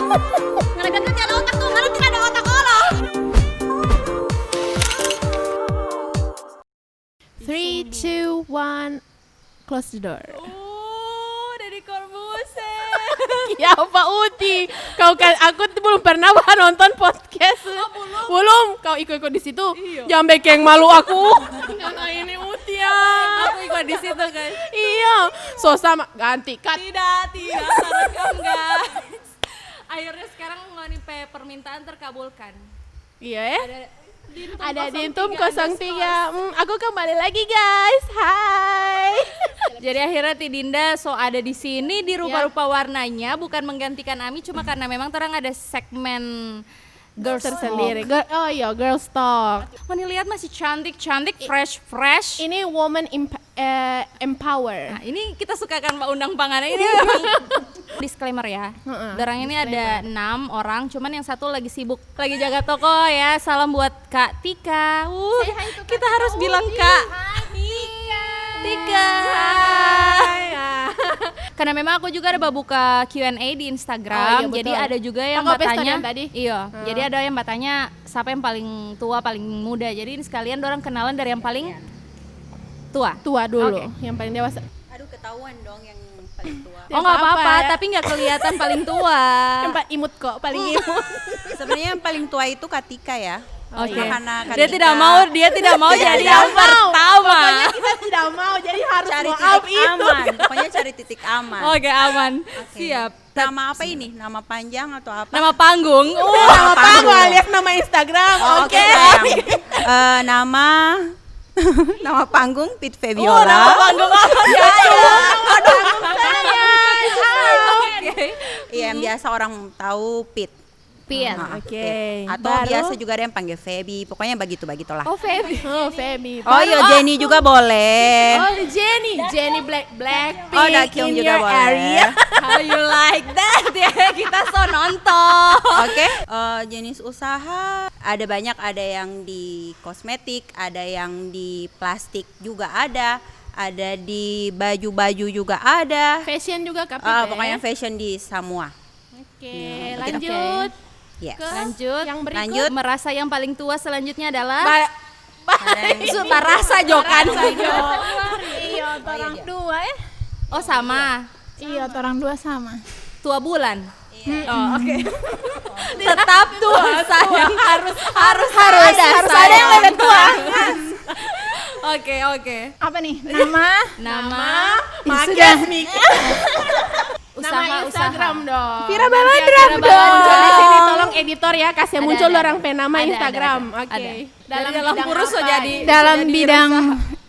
Ngelegat kerja ada otak tuh, mana tidak ada otak Allah. 3, 2, 1, close the door. Dari Corbuzier. Ya Pak Uti, kau kan aku belum pernah nonton podcast. Belum. Kau ikut di situ. Iya. Jangan bikin malu aku. Karena ini Uti ya. Aku ikut di situ guys. Iya. So sama ganti cut. Tidak sarankan guys. Akhirnya sekarang ngoni permintaan terkabulkan. Iya ya. Ada Dintum 03. 03. Aku kembali lagi guys. Hai. Jadi akhirnya Tidinda ada di sini di rupa-rupa warnanya, bukan menggantikan Ami, cuma karena memang terang ada segmen girls Tersendiri. talk. Oh iya, girls talk. Mani lihat masih cantik, fresh. Ini woman empower. Nah, ini kita suka kan Mbak Undang Pangana ini memang disclaimer ya. Dorang ini ada 6 orang, cuman yang satu lagi sibuk, lagi jaga toko ya. Salam buat Kak Tika. Kita harus bilang Kak Tika. Karena memang aku juga ada buka Q&A di Instagram, iya, jadi betul. ada juga yang Toko bertanya. pesta tadi? Iya, jadi ada yang bertanya siapa yang paling tua, paling muda. Jadi ini sekalian dorang kenalan dari yang paling tua. Tua dulu, Oke. yang paling dewasa. Aduh, ketahuan dong yang paling tua. Oh nggak apa-apa, ya. tapi nggak kelihatan paling tua. Yang imut kok, paling imut. Sebenarnya yang paling tua itu Katika ya. Oke. Karena Dia tidak mau jadi Tidak yang mau. pertama. Pokoknya kita tidak mau, jadi harus cari mau titik up itu. aman. Pokoknya cari titik aman. Oke, aman. Oke. Siap. Nama apa ini? Nama panjang atau apa? Nama panggung. Nama panggung alias nama Instagram. Oh, Oke. sayang. Nama panggung Pit Febiola. Nama panggung apa ya? Iya, yang biasa orang tahu Pit. Pian. Oke. Pit. Atau Baru? biasa juga ada yang panggil Feby. Pokoknya begitulah. Oh, Feby. Oh, Feby. Oh iya, Jenny juga boleh. Oh, Jenny Blackpink. Oh, Dakyung in juga your boleh. area. How you like that ya? Kita nonton. Oke, jenis usaha ada banyak, ada yang di kosmetik, ada yang di plastik juga ada di baju-baju juga ada. Fashion juga Kak Pit, Pokoknya fashion di semua. Oke, Ya, lanjut. Yes. Ke Lanjut. yang berikut. Lanjut. Merasa yang paling tua selanjutnya adalah Ada- rasa Jokan. Iya, orang dua ya. Oh, sama. Iya, orang dua sama. Tua bulan. Oh, oke. Tetap tua sayang. Harus ada yang lebih tua. Oke. Apa nih? Nama Magas Mik. usaha Nama Instagram dong. Vira Balandram Vira dong. Balandram. Di sini tolong editor ya kasih Ada, muncul ada. orang penama Ada, Instagram. ada. Oke. Dari dalam bidang kurus so apa? jadi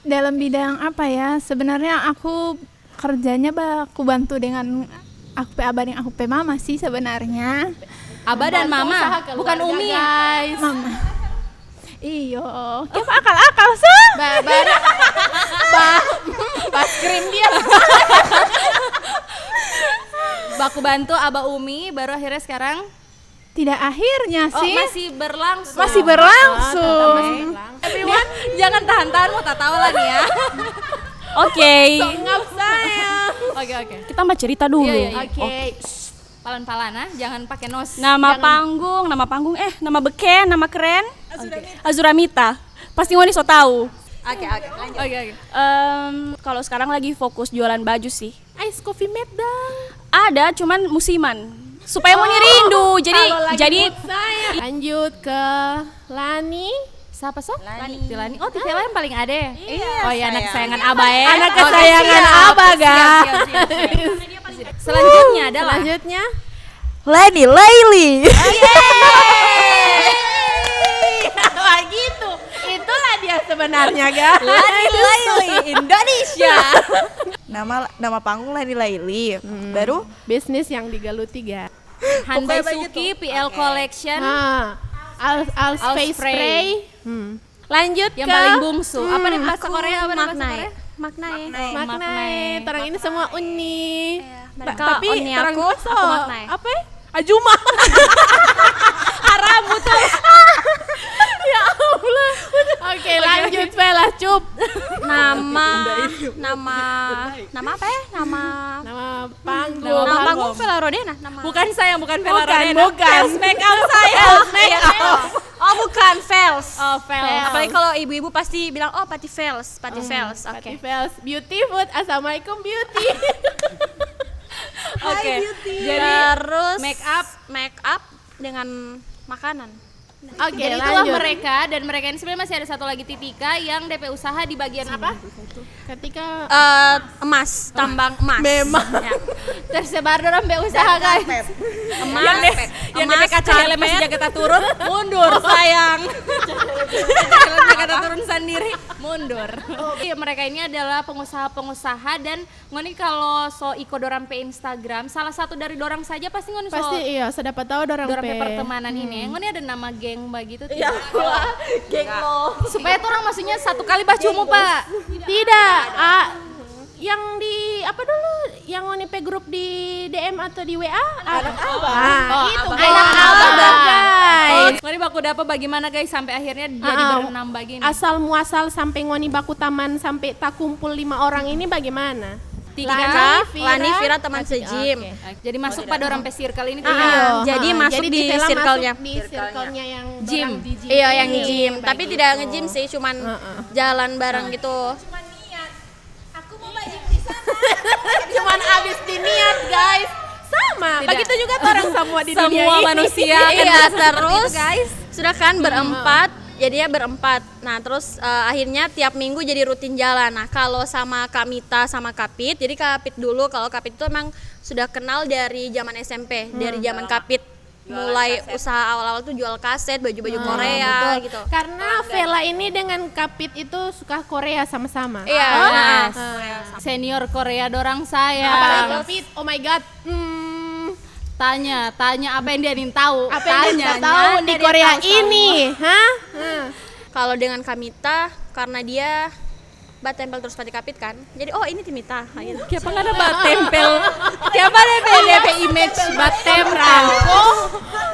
Dalam bidang apa ya? Sebenarnya aku kerjanya aku bantu dengan aku abah dan aku mama sih sebenarnya. Abah dan Bantu Mama, usaha bukan keluarga, Umi. guys. Mama. Iyo, siapa akal-akal sih? Pas krim dia. Baku bantu Abah Umi, baru akhirnya sekarang Tidak akhirnya sih. masih berlangsung. Masih berlangsung. Everyone, jangan tahan-tahan mau tahu lah nih ya. Oke. Ngap saya. Oke. Kita mah cerita dulu. Iya. Oke. Palan-palan ah, jangan pakai nos. Nama panggung, nama beken, nama keren. Azuramita. Pasti ngoni so tahu. Oke, lanjut. Oke. Kalau sekarang lagi fokus jualan baju sih. Ice coffee mate dong. Ada, cuman musiman. Supaya ngoni rindu. Jadi Lanjut ke Lani. Siapa sok? Lani. Lani. Oh, Tivela yang paling ada ya? Iya, Oh iya, anak sayang. kesayangan Abah ya. Anak Oke, kesayangan siap. Abah, guys. Siap. Selanjutnya adalah Selanjutnya Leni Laili. Wah gitu. Itulah dia sebenarnya, guys. Lani Laili Indonesia. Nama panggung Leni Laili. Baru Bisnis yang digeluti, guys. Handai Suki PL Collection Als face spray. spray. Lanjut yang ke paling bungsu. Apa nih bahasa Korea? Apa nih bahasa Korea? Maknai. Terang ini semua uni. Mereka Tapi uni terang aku, dua so. aku maknai. Apa ya? Ajuma. Haram betul. Ya Allah. Oke, lanjut Vela. hidup. Nama apa ya? Nama Panggung. Vela Rodena. Bukan saya, bukan Vela Bukan, Rodena. bukan. Fels make up saya. Oh bukan, Vels. Oh, Fels. Apalagi kalau ibu-ibu pasti bilang, oh Pati Vels. Oke. Pati Vels, beauty food. Assalamualaikum beauty. Oke. Jadi Terus make up dengan makanan. Oke, jadi itulah lanjut. mereka, dan mereka ini sebenarnya masih ada satu lagi Titika yang DP usaha di bagian apa? Ketika Emas, tambang emas. Memang. Ya. Tersebar dalam DP usaha guys. Emas, Yang DP kaca helm masih jaket turun, mundur sayang. Jaket turun sendiri, mundur. Iya, mereka ini adalah pengusaha-pengusaha, dan ngoni kalau so iko dorang pe Instagram, salah satu dari dorang saja pasti ngoni so pasti iya, sedapat tahu dorang dorang pe pe. pertemanan ini. Ngoni ada nama geng begitu Ya tidak? Allah, geng lo. Supaya tuh orang maksudnya satu kali bacumu pak. Tidak, yang di apa dulu? Yang ngoni pe grup di DM atau di WA? Anak apa? Itu Anak abang, guys. Ngoni baku dapat bagaimana guys sampai akhirnya jadi berenam begini. Asal muasal sampai ngoni baku taman sampai tak kumpul 5 orang ini bagaimana? Tika, Lani, Vira teman sejim. Jadi masuk pada orang pe circle ini tuh. Iya. Jadi masuk di Vela circle-nya. masuk di circle-nya yang Gym. dorang di gym. Iya yang gym, tapi tidak nge-gym sih, cuman jalan bareng gitu. Cuman abis diniat guys. Sama, begitu juga tuh orang semua di dunia Semua ini. manusia Iya, terus guys. sudah kan berempat, jadinya berempat. Nah, terus akhirnya tiap minggu jadi rutin jalan. Nah, kalau sama Kak Mita sama Kapit, jadi Kapit dulu, kalau Kapit itu emang sudah kenal dari zaman SMP, dari zaman Kapit. Mulai usaha awal-awal tuh jual kaset, baju-baju Korea Betul. gitu. Karena Vela ini dengan Kapit itu suka Korea sama-sama. Iya, Yes. Senior Korea dorang Apalagi saya. Kapit, oh my god. Tanya apa yang dia ingin tahu. Apa yang dia Tanya, tahu di dia Korea tahu semua. ini? Hah? Kalau dengan Kamita, karena dia bat tempel terus pada Kapit kan, jadi oh ini Timita gitu. Siapa nggak ada bat tempel? Siapa DP image bat tempel?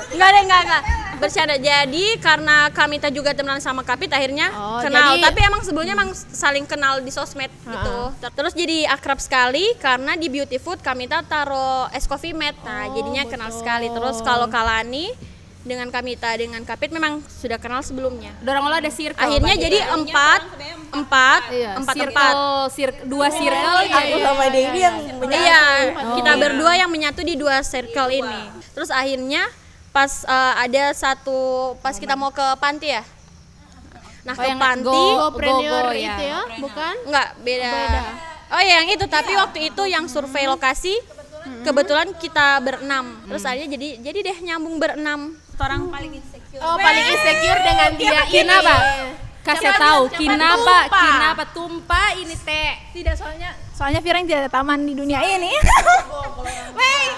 Enggak. Bercanda. Jadi karena Kamita juga temenan sama Kapit akhirnya Oh, kenal. jadi- Tapi emang sebelumnya emang saling kenal di sosmed gitu. Terus jadi akrab sekali karena di Beauty Food Kamita taruh es coffee mat. Nah, jadinya kenal sekali. Terus kalau Kalani dengan Kamita dengan Kapit memang sudah kenal sebelumnya. Dorang lo ada circle. Akhirnya berarti. jadi empat dua circle. Aku sama Dewi yang menyatu. Iya, kita berdua yang menyatu di 2 circle ini. Terus akhirnya pas ada satu pas kita mau ke panti ya. Nah, ke yang panti Go-preneur Go, itu ya. ya, bukan? enggak beda. Oh ya, yang itu, tapi waktu itu yang survei lokasi kebetulan kita berenam. Terus akhirnya jadi deh nyambung berenam. Orang paling insecure. Oh, paling insecure dengan dia ini. Kenapa? Kasih tahu, Tumpah. kenapa tumpah ini teh? Tidak, soalnya Vira yang tidak ada taman di dunia ini.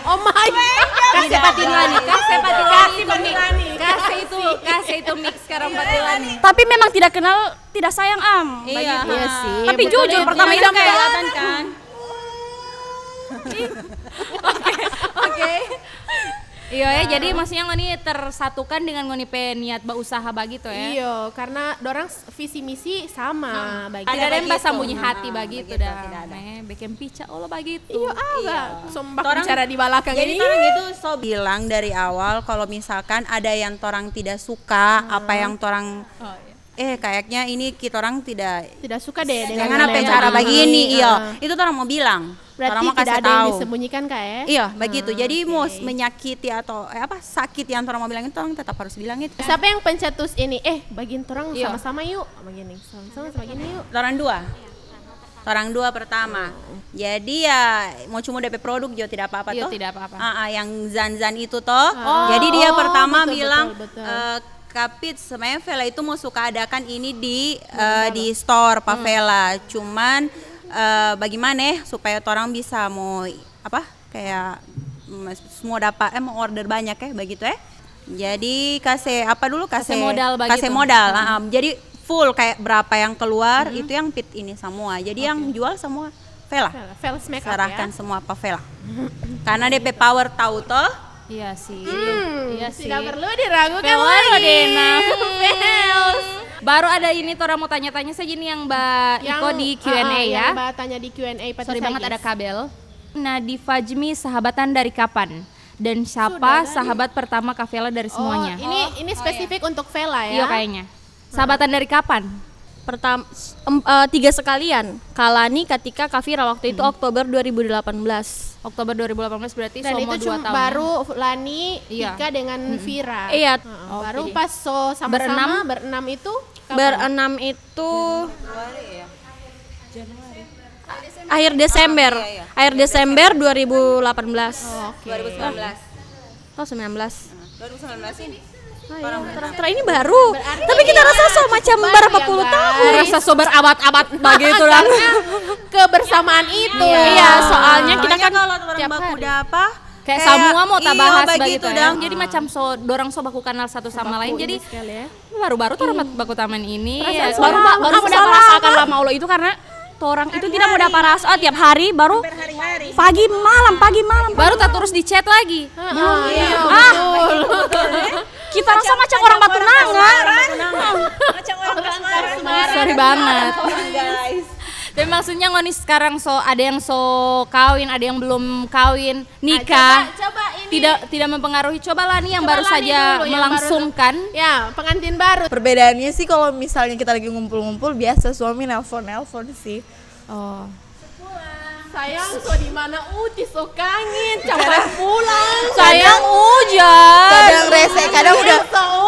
Oh my god. Kasih Patilani, kasih Patilani. Kasih itu mix sekarang Patilani. Tapi memang tidak kenal, tidak sayang Iya sih. Tapi betul jujur itu. pertama itu kayak Kelihatan kan? Oke. Iya ya, jadi maksudnya ngoni tersatukan dengan ngoni pe niat usaha begitu ya. Iya, karena dorang visi misi sama bagi. Tidak ada yang sembunyi hati begitu dah. Bikin pica Allah begitu. Iya, apa? Sombak Torang- bicara di belakang Jadi ini. orang gitu so bilang dari awal kalau misalkan ada yang torang tidak suka, apa yang torang kayaknya ini kita orang tidak Tidak suka deh dengan apa yang cara begini. begini, iya. Itu orang mau bilang. Berarti orang mau tidak kasih ada yang tahu. disembunyikan kak ya? Iya, begitu. Jadi mau menyakiti atau sakit yang orang mau bilang itu orang tetap harus bilang itu. Siapa yang pencetus ini? Bagiin orang Iya. sama-sama yuk. Begini, sama-sama gini yuk. Orang dua pertama. Jadi ya mau cuma DP produk juga tidak apa-apa Iya, toh. tidak apa-apa. Yang zan-zan itu toh. Jadi dia pertama betul, bilang betul. Kapit sebenarnya Vela itu mau suka adakan ini di store Pavela. Cuman bagaimana ya supaya orang bisa mau kayak semua dapat mau order banyak ya begitu ya. Jadi kasih modal begitu. kasih modal. Jadi full kayak berapa yang keluar itu yang pit ini semua. Jadi yang jual semua Vela. Vels make up Serahkan ya. semua Pavela. Karena DP power tahu toh. Iya sih. Iya sih. Tidak perlu diragukan Vela lagi. Rodena. Vels. Baru ada ini Tora mau tanya-tanya saja nih yang Mbak Iko di Q&A ya. Yang Mbak tanya di Q&A. Sorry banget ada kabel. Nadi Fajmi sahabatan dari kapan? Dan siapa sahabat pertama Kak Vela dari semuanya? Ini spesifik untuk Vela ya. Iya kayaknya. Sahabatan dari kapan? Pertama 3 sekalian. Kalani, Katika, Kavira waktu itu Oktober 2018. Oktober 2018 berarti Dan selama itu 2 tahun. baru Lani, Iya. Ika dengan Vira. Iya. Baru pas sama-sama berenam itu kapan? Berenam itu akhir Desember. Akhir Desember 2018. 2019. Oh, 19. 2019 ini. Terus ini baru. Tapi kita rasa so macam berapa puluh tahun. Rasa sobar abad-abad begitu lah. Kebersamaan itu. Iya, soalnya kita kan kalau orang tiap baku hari. udah apa? Kayak semua mau tak iya, bahas begitu begitu ya. dong. Jadi macam dorang so baku kenal satu sama lain. Jadi baru-baru tuh orang baku taman ini. Ya, baru mau dapat rasakan lama Allah itu karena orang itu tidak mau dapat rasa tiap hari baru pagi malam. baru tak terus di chat lagi. Kita rasa macam orang batu nangan. Macam orang kasmaran. Sorry banget. Guys. Tapi maksudnya ngonis sekarang ada yang kawin, ada yang belum kawin, nikah. Coba ini. Tidak mempengaruhi. Cobalah nih yang Coba baru Lani saja dulu, yang melangsungkan. Ya, pengantin baru. Perbedaannya sih kalau misalnya kita lagi ngumpul-ngumpul biasa suami nelpon sih. Oh. Sayang, so di mana Uti so kangen, capek pulang. Sayang hujan. Kadang rese,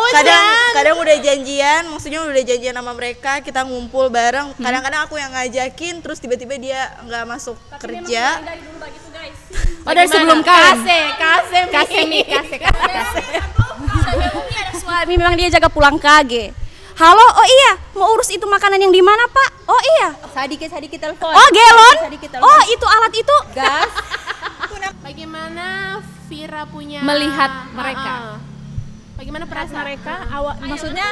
Kadang kadang udah janjian, maksudnya udah janjian sama mereka, kita ngumpul bareng. Kadang-kadang aku yang ngajakin, terus tiba-tiba dia nggak masuk kerja. Oh dari sebelum kawin. Kasih. Suami memang dia jaga pulang kage. Halo, oh iya, mau urus itu makanan yang di mana Pak? Oh iya, Sedikit telepon. oh galon, Sedikit telepon. oh itu alat itu. Gas. Bagaimana Vira punya Melihat mereka. Bagaimana perasaan mereka? Maksudnya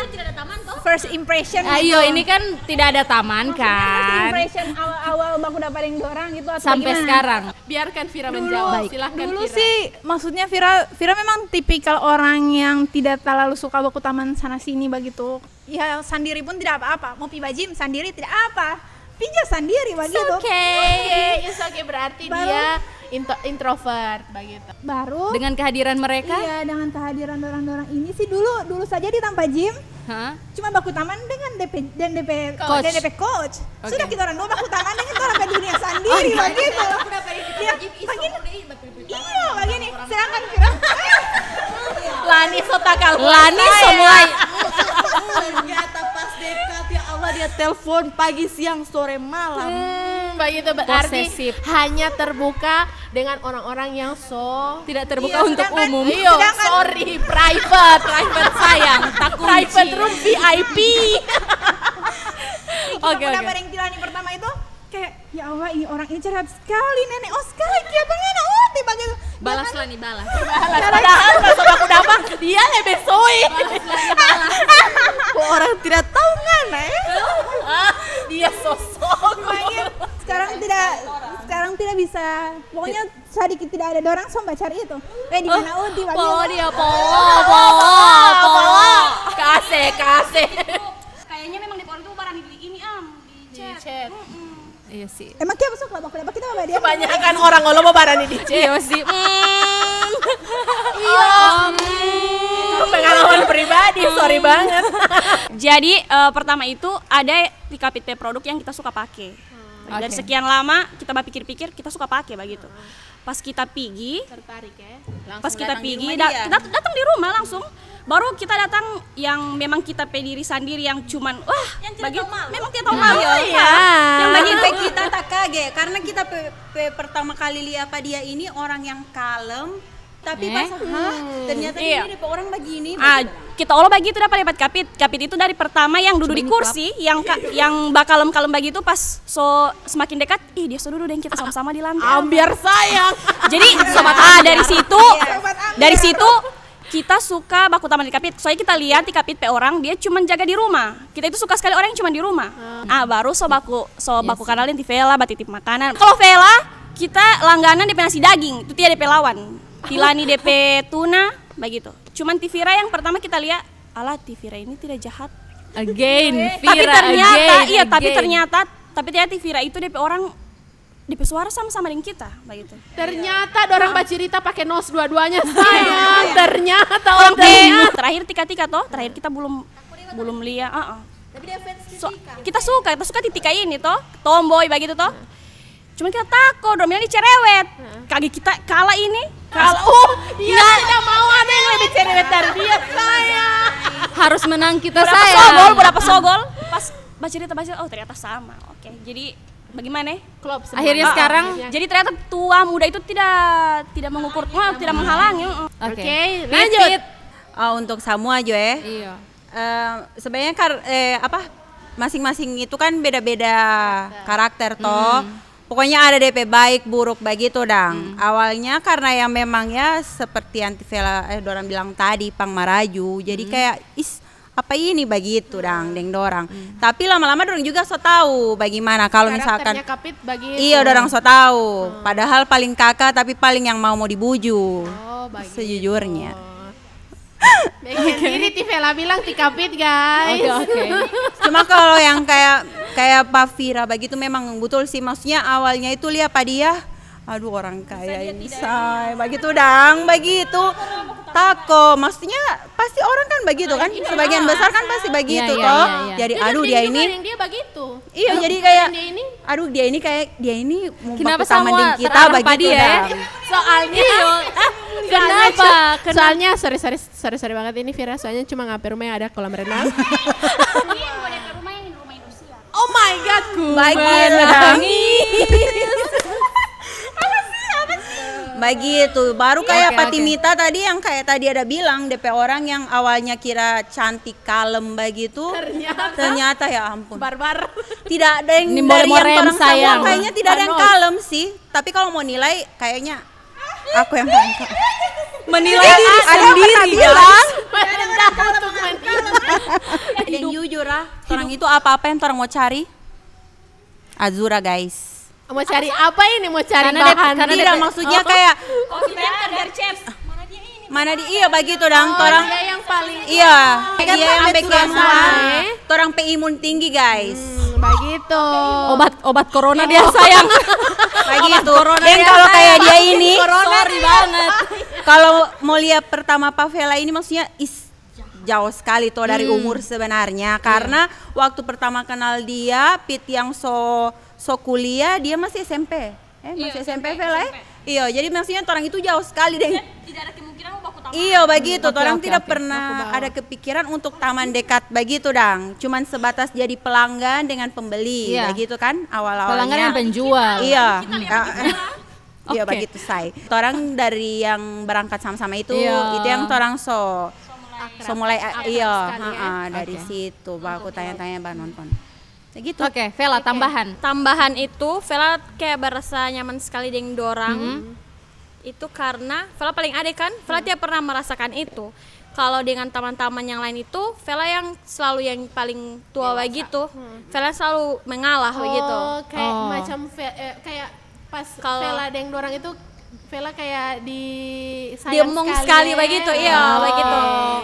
first impression Ayo ini kan tidak ada taman kan. impression awal baku dapatin dorang gitu atau Sampai bagaimana? sekarang. Biarkan Vira menjawab. Silahkan Dulu Vira. sih maksudnya Vira memang tipikal orang yang tidak terlalu suka baku taman sana sini begitu. Ya sendiri pun tidak apa-apa. Mau pi bajim sendiri tidak apa. Pija sendiri begitu. It's okay, berarti dia introvert begitu. Baru Dengan kehadiran mereka. iya dengan kehadiran dorang-dorang ini sih dulu saja di tanpa gym Hah? cuma baku taman dengan DP coach. Sudah kita orang dua baku taman dengan orang ke dunia sendiri begitu. Iya, begini. Sedangkan Vira Lani sotakal. Lani semua. Ternyata pas dekat ya Allah dia telepon pagi, siang, sore, malam. Begitu berarti Posesif. hanya terbuka dengan orang-orang yang Tidak terbuka untuk umum. Iyo, sorry, private sayang, private room VIP. Oke. dapat yang Tilani pertama itu kayak ya Allah ini orang ini cerdas sekali nenek Oscar kelihatannya enak tiba gitu. Balas lah nih balas. Padahal pas aku dapat dia lebih soy. Kok orang tidak tahu ngana ya? Dia sosok. Sekarang tidak bisa pokoknya sedikit tidak ada dorang somba cari itu di mana Uti Dia po. Kasih. Kayaknya memang di pohon itu barang di ini Di chat. Iya sih. emang kita masuk lah baku kita sama dia Kebanyakan orang ngolo mau barani di chat. Iya sih. Itu pengalaman pribadi, sorry banget. Jadi pertama itu ada di KPT produk yang kita suka pakai. Dari Oke. sekian lama kita pikir-pikir kita suka pakai begitu. Pas kita pergi, Tertarik ya. pas kita datang di pergi, rumah dia. kita datang di rumah langsung. Baru kita datang yang memang kita pediri sendiri yang cuman wah memang kita tahu malu ya. Yang bagi kita tak kaget karena kita pertama kali lihat apa dia ini orang yang kalem tapi pas ternyata Iya. ini DP orang begini. Kita olah begitu dapat kapit itu dari pertama yang duduk di kursi yang bakal kalem begitu pas semakin dekat dia duduk dan kita sama-sama di lantai. Ambiar sayang. Jadi dari situ kita suka baku taman di kapit. Soalnya kita lihat di kapit orang dia cuma jaga di rumah. Kita itu suka sekali orang yang cuma di rumah. Baru baku kenalin di Vela batitip makanan. Kalau Vela kita langganan DP nasi daging, itu dia DP lawan. Tilani DP tuna begitu. Cuman Tivira yang pertama kita lihat, Tivira ini tidak jahat. Again, Tapi Vira ternyata, again, tapi again. ternyata Vira itu DP orang DP suara sama-sama dengan kita, begitu. Ternyata dorang bacerita pakai nos dua-duanya sayang. Ternyata orang ternyata. Terakhir tika toh, terakhir kita belum lihat. Tapi dia fans kita suka Tika ini toh, tomboy begitu toh. Cuma kita takut, dorang bilang ini cerewet. Kaki kita kalah ini. Dia tidak mau ada yang lebih cerewet dari dia sayang. Harus menang kita sayang. Berapa sogol? Pas bacerita oh ternyata sama. Oke, jadi bagaimana? Klop semua. Akhirnya sekarang Jadi ternyata tua muda itu tidak mengukur, tidak menghalangi. Oke, lanjut. Untuk Samoa Jo ya. Iya. Sebenarnya masing-masing itu kan beda-beda karakter toh. Pokoknya ada DP baik buruk begitu dang. Awalnya karena yang memang ya seperti Antivela dorang bilang tadi Pang Maraju. Jadi kayak apa ini begitu dang deng dorang. Tapi lama-lama dorang juga so tahu bagaimana kalau misalkan Karakternya Kapit begitu. iya dorang so tahu. Padahal paling kakak tapi paling yang mau dibuju. Oh, begitu. Sejujurnya. Ini Tivela bilang Tikapit guys. Oke. Cuma kalau yang kayak Pak Vira begitu memang betul sih, maksudnya awalnya itu lihat Pak dia, aduh orang kaya ini say, begitu dang, begitu tako, maksudnya pasti orang kan begitu kan, sebagian besar kan pasti begitu Iya, toh. iya, iya. Jadi Dia aduh ngerti dia juga ini, yang dia begitu. iya jadi kayak, Dia ini aduh dia ini mau Kenapa baku sama semua dengan kita terarah begitu pada dia, ya? dang. soalnya Kenapa? Soalnya sorry banget ini Vira, soalnya cuma ngapain rumah yang ada kolam renang. Oh my god, Begitu dang. Begitu, baru kayak Oke, Patimita tadi yang kayak tadi ada bilang DP orang yang awalnya kira cantik kalem begitu, ternyata ya ampun. barbar. Tidak ada yang Ini dari yang morem orang sayang. Samoa kayaknya tidak ada yang kalem sih. Tapi kalau mau nilai kayaknya aku yang paling kalem. Menilai diri sendiri bilang. Merendah untuk Yang jujur orang itu apa-apa yang orang mau cari Azura guys. mau cari apa ini? Mau cari Karena bahan. karena Tidak maksudnya kayak mana di iya begitu dong orang Dia yang paling iya Kan dia yang Pak bikin Ahmed orang pe imun tinggi guys. begitu. obat corona dia sayang. Begitu. corona Dan dia kalau sayang. kayak dia ini Sorry banget. kalau mau lihat pertama Pavela ini maksudnya jauh sekali tuh dari umur sebenarnya karena waktu pertama kenal dia Pit yang so kuliah dia masih SMP masih SMP Vela ya iya jadi maksudnya orang itu jauh sekali deh Tidak ada kemungkinan mau baku taman. iya begitu orang oke, tidak oke. pernah ada kepikiran untuk taman dekat begitu dang cuman sebatas jadi pelanggan dengan pembeli Iya. begitu kan awal-awalnya Pelanggan yang penjual. iya iya Oke. begitu say orang dari yang berangkat sama-sama itu Iya. itu yang orang so mulai iya sekali ya. dari Oke. situ baru aku tanya-tanya bah nonton ya gitu Oke, Vela tambahan. Tambahan itu Vela kayak berasa nyaman sekali dengan dorang. Itu karena Vela paling adek kan, Vela tidak pernah merasakan itu. Kalau dengan teman-teman yang lain itu, Vela yang selalu yang paling tua begitu. Vela selalu mengalah begitu. Oh, kayak Oh. macam kayak pas Kalau- Vela deng dorang itu Vela kayak Dia sayang ngomong sekali ya. begitu, iya Oh. begitu.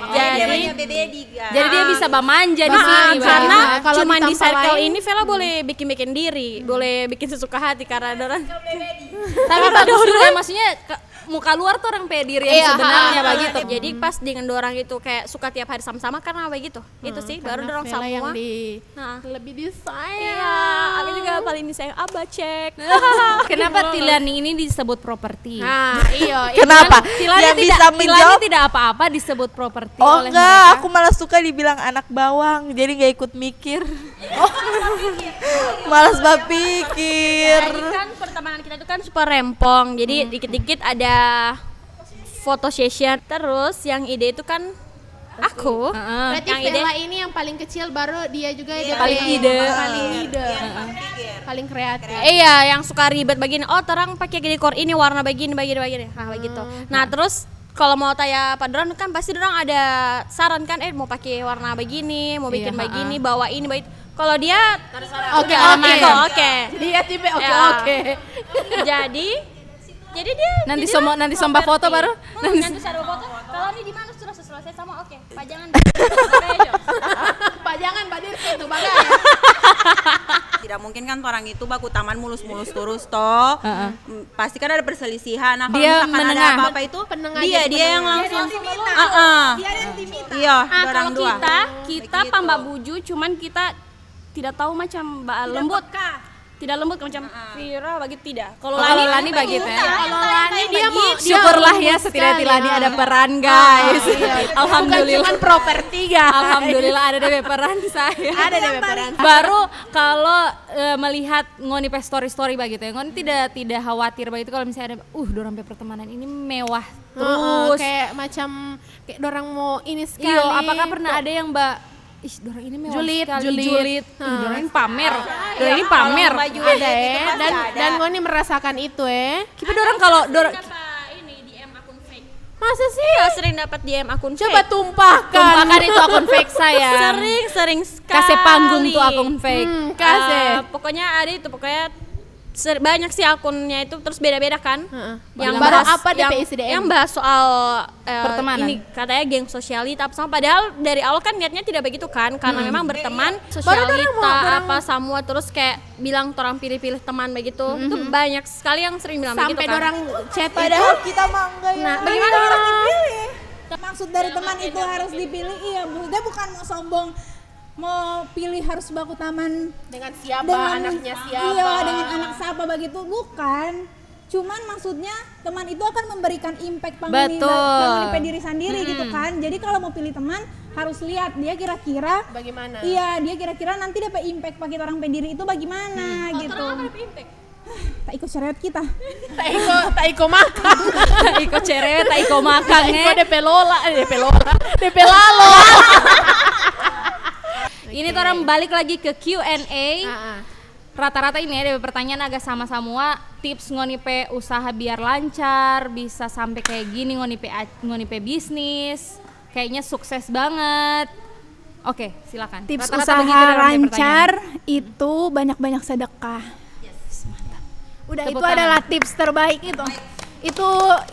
jadi Jadi bebedi Jadi dia bisa manja di sini. karena Bang. Kalau cuma di di tempat circle lain- ini Vela boleh bikin-bikin diri, boleh bikin sesuka hati karena dorang. Tapi bagus juga maksudnya muka luar tuh orang pede diri yang sebenarnya begitu. Jadi pas dengan dorang itu kayak suka tiap hari sama-sama karena begitu. Itu sih baru dorang Vela yang semua. Nah. lebih disayang. Iya, aku juga paling disayang Abah cek. Kenapa Tilani ini disebut properti? Nah, iya. Kenapa? Tilani Yang tidak, bisa Tilani menjawab? tidak apa-apa disebut properti Oh oleh enggak, mereka. aku malah suka dibilang anak bawang, jadi nggak ikut mikir. Malas berpikir. Jadi kan pertemanan kita itu kan super rempong. Jadi dikit-dikit ada foto session. Terus yang ide itu kan aku. Heeh. Berarti Yang ide- Vela ini yang paling kecil baru dia juga yang paling ide. paling ide. Paling kreatif. Iya, yang suka ribet begini. Oh, terang pakai dekor ini warna begini. Nah, begitu. Nah, terus kalau mau tanya Pak Doran kan pasti Doran ada saran kan, mau pakai warna begini, mau bikin Iya, begini, bawa ini, bawa itu. Kalau dia Oke, oke. Dia tipe oke. Ya. Jadi dia Nanti nanti somba foto baru. nanti ada foto. Kalau ini di mana sudah selesai sama oke. Pajangan. Pak jangan mungkin kan orang itu baku taman mulus-mulus terus toh. Pasti kan ada perselisihan. Nah, kalau Dia misalkan menengah. ada apa-apa itu dia yang langsung iya, Kalau orang dua. kita Begitu. Pamba Buju, cuman kita tidak tahu macam lembut. Tidak lembut macam Vira begitu tidak. Kalau Kalau Lani begitu ya. Kalau Lani dia mau Syukurlah ya setidaknya Lani ada peran guys. Alhamdulillah. Bukan properti guys. Alhamdulillah ada DP peran saya. Ada DP peran. Baru kalau melihat Ngoni pe story begitu ya, Ngoni tidak khawatir begitu kalau misalnya ada dorang pe pertemanan ini mewah terus. Kayak macam kayak dorang mau ini sekali. Iya, apakah pernah ada yang Mbak dorang ini mewah Julit. sekali, dorang ini pamer, dorang ini pamer. Ada dan Ngoni merasakan itu Kita dorang kalau ini DM akun fake. Masa sih? Iya, sering dapat DM akun Coba fake. tumpahkan. itu akun fake saya. Sering sekali. Kasih panggung tuh akun fake. Kasih. Pokoknya ada itu banyak sih akunnya itu terus beda-beda kan. Yang baru apa DP isi DM? Yang bahas soal Pertemanan. ini katanya geng sosialita apa sama, padahal dari awal kan niatnya tidak begitu kan, karena memang berteman sosialita apa semua, terus kayak bilang orang pilih-pilih teman begitu. Itu banyak sekali yang sering bilang begitu Sampai kan. dorang chat Padahal kita mah enggak ya. Nah, bagaimana kita Maksud dari teman itu harus dipilih, iya maksudnya bukan mau sombong mau pilih harus baku taman dengan siapa, dengan anaknya siapa. iya dengan anak siapa begitu, bukan, cuman maksudnya teman itu akan memberikan impact Betul. diri sendiri gitu kan. Jadi kalau mau pilih teman harus lihat dia kira-kira Bagaimana? iya dia kira-kira nanti dapat impact pakai orang pendiri itu bagaimana gitu. Tak ikut syariat kita. Tak iko makan. Tak ikut cerewet, tak ikut makan Iko DP Lola, DP Lalo. Ini tuh orang balik lagi ke Q&A. Rata-rata ini ya ada pertanyaan agak sama semua. Tips Ngoni pe usaha biar lancar, bisa sampai kayak gini Ngoni pe bisnis. Kayaknya sukses banget. Oke, silakan. Tips Rata-rata usaha begitu orang punya lancar pertanyaan. itu banyak-banyak sedekah. Udah Tepuk itu tangan. adalah tips terbaik itu.